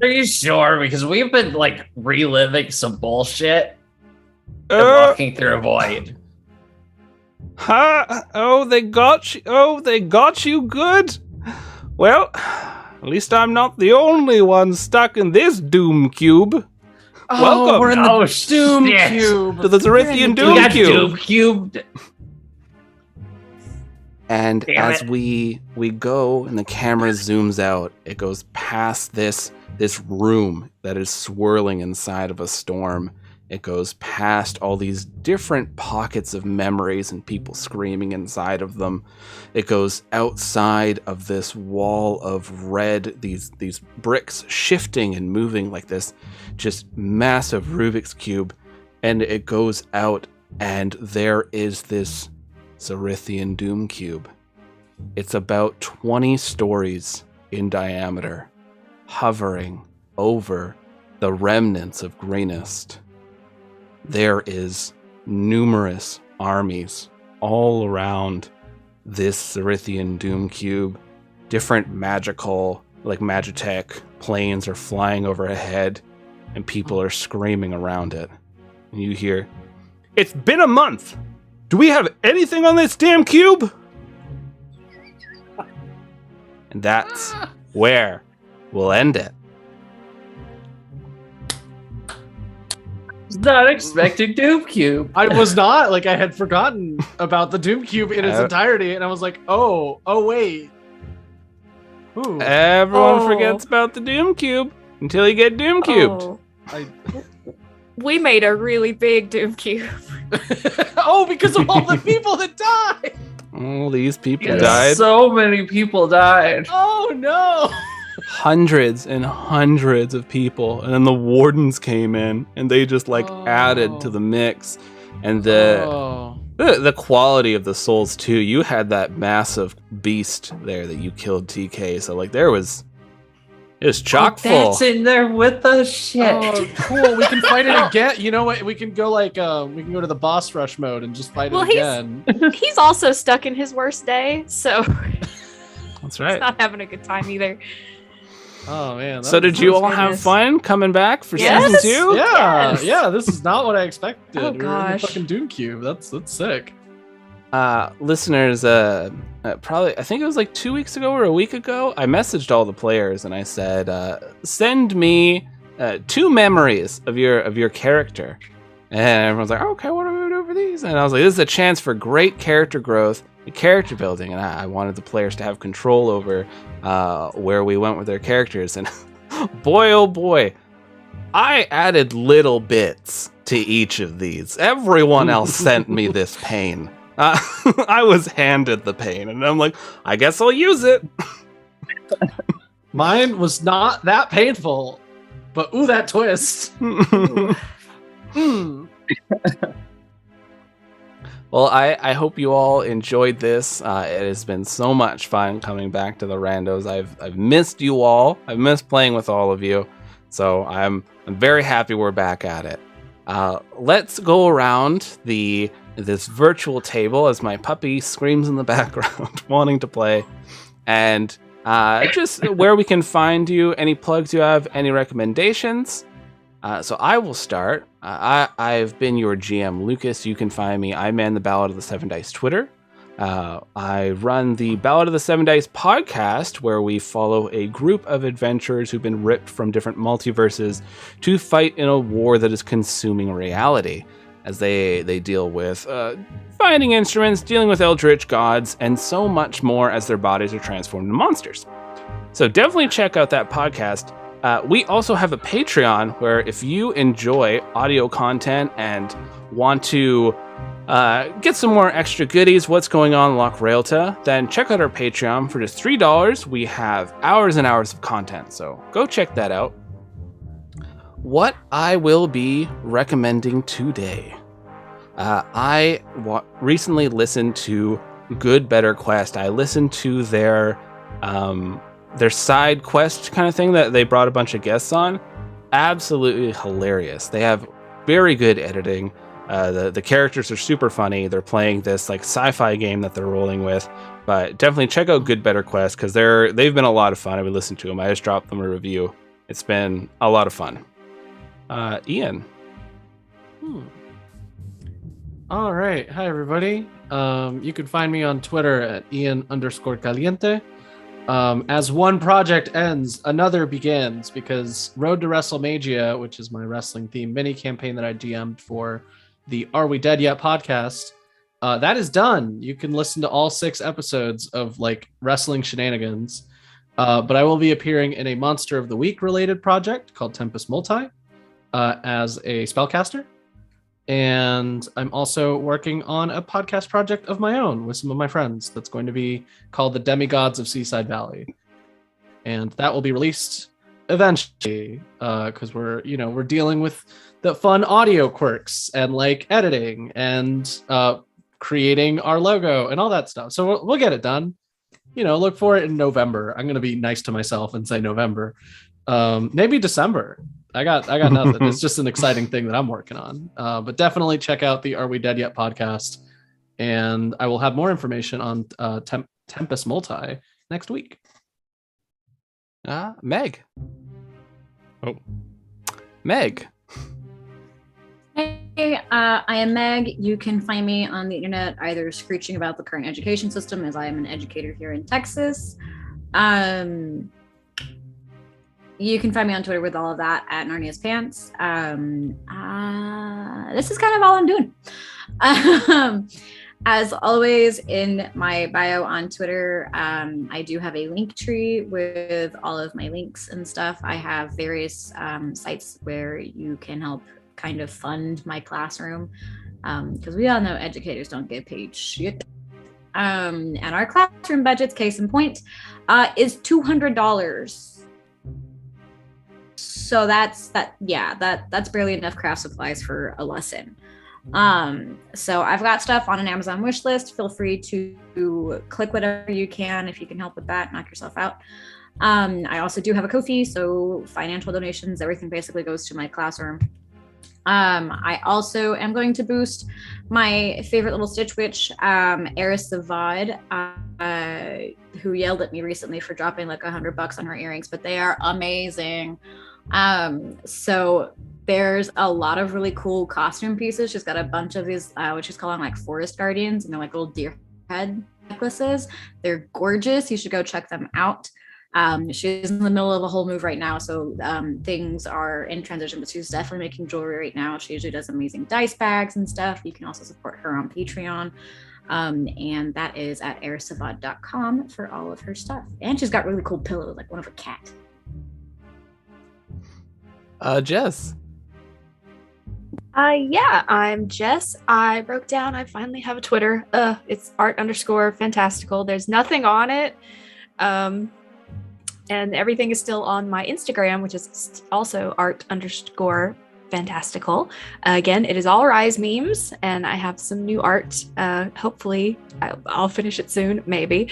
Are you sure? Because we've been like reliving some bullshit and walking through a void. Oh, they got you. Oh, they got you good. Well, at least I'm not the only one stuck in this doom cube. Welcome. We're in the Doom shit. Cube. To the Zerithian We Doom got Cube. Doom cubed. And Damn as it. we go and the camera zooms out, it goes past this room that is swirling inside of a storm. It goes past all these different pockets of memories and people screaming inside of them. It goes outside of this wall of red, these bricks shifting and moving like this just massive Rubik's Cube. And it goes out, and there is this Zerithian Doom Cube. It's about 20 stories in diameter, hovering over the remnants of Greenest. There is numerous armies all around this Zerithian Doom Cube. Different magical, like Magitech planes are flying overhead, and people are screaming around it. And you hear, "It's been a month! Do we have anything on this damn cube?" And that's where we'll end it. not expecting Doom Cube. I was not. Like, I had forgotten about the Doom Cube in its entirety, and I was like, oh, wait. Ooh. Everyone forgets about the Doom Cube until you get Doom Cubed. Oh. I, We made a really big Doom Cube. oh, because of all the people that died. All these people Yes, died. so many people died. Oh, no. Hundreds and hundreds of people. And then the wardens came in and they just added to the mix. And the quality of the souls too. You had that massive beast there that you killed, TK. So it was chock full. That's in there with us. Shit. Oh, cool. We can fight it again. You know what? We can go we can go to the boss rush mode and just fight it again. He's also stuck in his worst day, so That's right. he's not having a good time either. Oh man. So did you all have fun coming back for season 2? Yeah, Yes. yeah. This is not what I expected. Oh, We were in the gosh. fucking Doom Cube. That's sick. Listeners, probably I think it was 2 weeks ago or a week ago, I messaged all the players and I said, send me 2 memories of your character. And everyone's like, okay, what are we gonna do for these? And I was like, this is a chance for great character growth and character building, and I wanted the players to have control over where we went with their characters. And boy, oh boy, I added little bits to each of these. Everyone else sent me this pain. I was handed the pain, and I'm like, I guess I'll use it. Mine was not that painful, but ooh, that twist. Well, I hope you all enjoyed this. It has been so much fun coming back to the Randos. I've missed you all. I've missed playing with all of you. So I'm very happy we're back at it. Let's go around this virtual table as my puppy screams in the background, wanting to play, and just where we can find you, any plugs you have, any recommendations. So I will start. I've been your GM, Lucas. You can find me. I man the Ballad of the Seven Dice Twitter. I run the Ballad of the Seven Dice podcast, where we follow a group of adventurers who've been ripped from different multiverses to fight in a war that is consuming reality, as they deal with finding instruments, dealing with eldritch gods, and so much more as their bodies are transformed into monsters. So definitely check out that podcast. We also have a Patreon where if you enjoy audio content and want to get some more extra goodies, what's going on in Loch Railta, then check out our Patreon. For just $3, we have hours and hours of content, so go check that out. What I will be recommending today. I recently listened to Good Better Quest. I listened to their side quest kind of thing that they brought a bunch of guests on. Absolutely hilarious. They have very good editing. The characters are super funny. They're playing this sci-fi game that they're rolling with. But definitely check out Good Better Quest, because they've been a lot of fun. I would listen to them. I just dropped them a review. It's been a lot of fun. Ian. All right. Hi, everybody. You can find me on Twitter at Ian_Caliente. As one project ends, another begins, because Road to WrestleMania, which is my wrestling theme mini campaign that I DM'd for the Are We Dead Yet podcast, that is done. You can listen to all 6 episodes of wrestling shenanigans. But I will be appearing in a Monster of the Week related project called Tempest Multi as a spellcaster. And I'm also working on a podcast project of my own with some of my friends that's going to be called The Demigods of Seaside Valley. And that will be released eventually, because we're dealing with the fun audio quirks and editing and creating our logo and all that stuff. So we'll get it done. Look for it in November. I'm going to be nice to myself and say November. Maybe December. I got nothing. It's just an exciting thing that I'm working on. But definitely check out the Are We Dead Yet podcast. And I will have more information on Tempest Multi next week. Meg. Oh. Meg. Hey, I am Meg. You can find me on the internet either screeching about the current education system, as I am an educator here in Texas. You can find me on Twitter with all of that at Narnia's Pants. this is kind of all I'm doing. As always, in my bio on Twitter, I do have a link tree with all of my links and stuff. I have various sites where you can help kind of fund my classroom, because we all know educators don't get paid shit. And our classroom budget's case in point is $200. So that's barely enough craft supplies for a lesson. So I've got stuff on an Amazon wish list. Feel free to click whatever you can. If you can help with that, knock yourself out. I also do have a Ko-fi, so financial donations, everything basically goes to my classroom. I also am going to boost my favorite little Stitch Witch, Eris Savad, who yelled at me recently for dropping like $100 on her earrings, but they are amazing. So there's a lot of really cool costume pieces. She's got a bunch of these, what she's calling like forest guardians, and they're like little deer head necklaces. They're gorgeous. You should go check them out. She's in the middle of a whole move right now, so things are in transition, but she's definitely making jewelry right now. She usually does amazing dice bags and stuff. You can also support her on Patreon. And that is at erisavad.com for all of her stuff. And she's got really cool pillows, like one of her cat. Jess. Yeah, I'm Jess. I broke down. I finally have a Twitter. It's art_fantastical. There's nothing on it. And everything is still on my Instagram, which is also art_fantastical. Again, it is all Rise memes, and I have some new art. Hopefully, I'll finish it soon, maybe.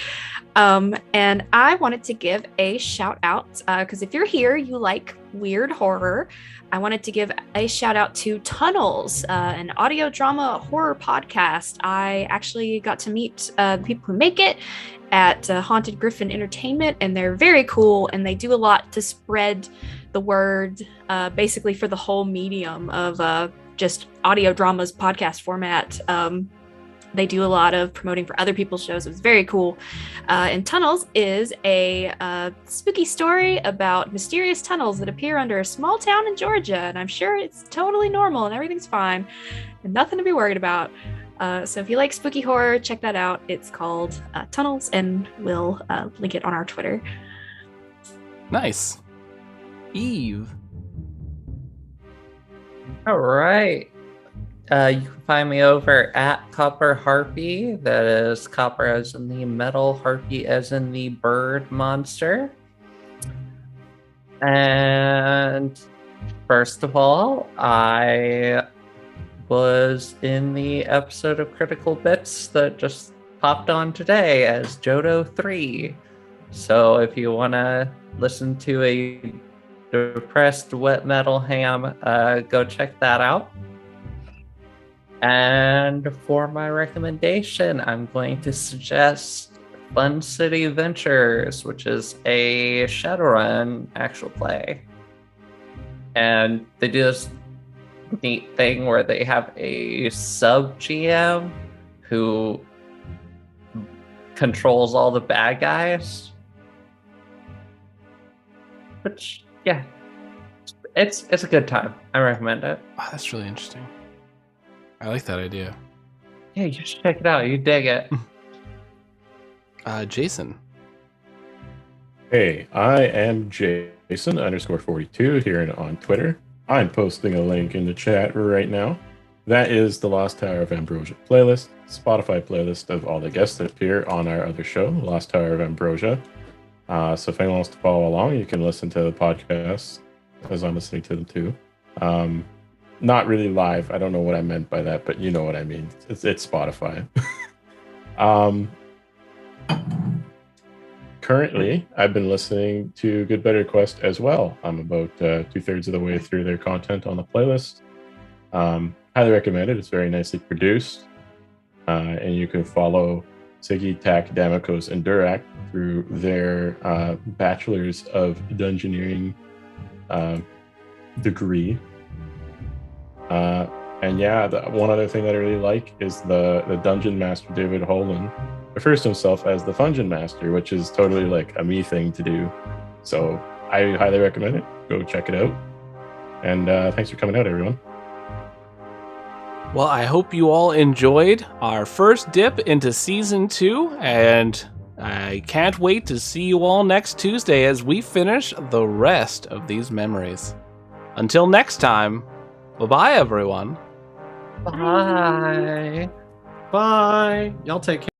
And I wanted to give a shout out, because if you're here, you like weird horror. I wanted to give a shout out to Tunnels, an audio drama horror podcast. I actually got to meet the people who make it at Haunted Griffin Entertainment, and they're very cool, and they do a lot to spread the word, basically for the whole medium of just audio dramas podcast format. They do a lot of promoting for other people's shows. It was very cool. And Tunnels is a spooky story about mysterious tunnels that appear under a small town in Georgia. And I'm sure it's totally normal and everything's fine and nothing to be worried about. So if you like spooky horror, check that out. It's called Tunnels, and we'll link it on our Twitter. Nice. Eve. All right. You can find me over at Copper Harpy. That is copper as in the metal, harpy as in the bird monster. And first of all, I was in the episode of Critical Bits that just popped on today as Jodo 3. So if you want to listen to a depressed wet metal ham, go check that out. And for my recommendation, I'm going to suggest Fun City Ventures, which is a Shadowrun actual play. And they do this neat thing where they have a sub GM who controls all the bad guys. Which, yeah, it's a good time. I recommend it. Oh, that's really interesting. I like that idea. Yeah, you should check it out. You dig it. Jason. Hey, I am Jason_42 here on Twitter. I'm posting a link in the chat right now. That is the Lost Tower of Ambrosia playlist, Spotify playlist of all the guests that appear on our other show, Lost Tower of Ambrosia. So if anyone wants to follow along, you can listen to the podcast as I'm listening to them too. Not really live. I don't know what I meant by that, but you know what I mean. It's Spotify. Currently, I've been listening to Good Better Quest as well. I'm about 2/3 of the way through their content on the playlist. Highly recommend it. It's very nicely produced. And you can follow Siggy, Tak, Damokos, and Durak through their Bachelors of Dungeoneering degree. And yeah, one other thing that I really like is the Dungeon Master David Holan refers to himself as the Fungeon Master, which is totally like a me thing to do. So I highly recommend it. Go check it out. And thanks for coming out, everyone. Well, I hope you all enjoyed our first dip into season 2, and I can't wait to see you all next Tuesday as we finish the rest of these memories. Until next time, bye-bye, everyone. Bye. Bye. Y'all take care.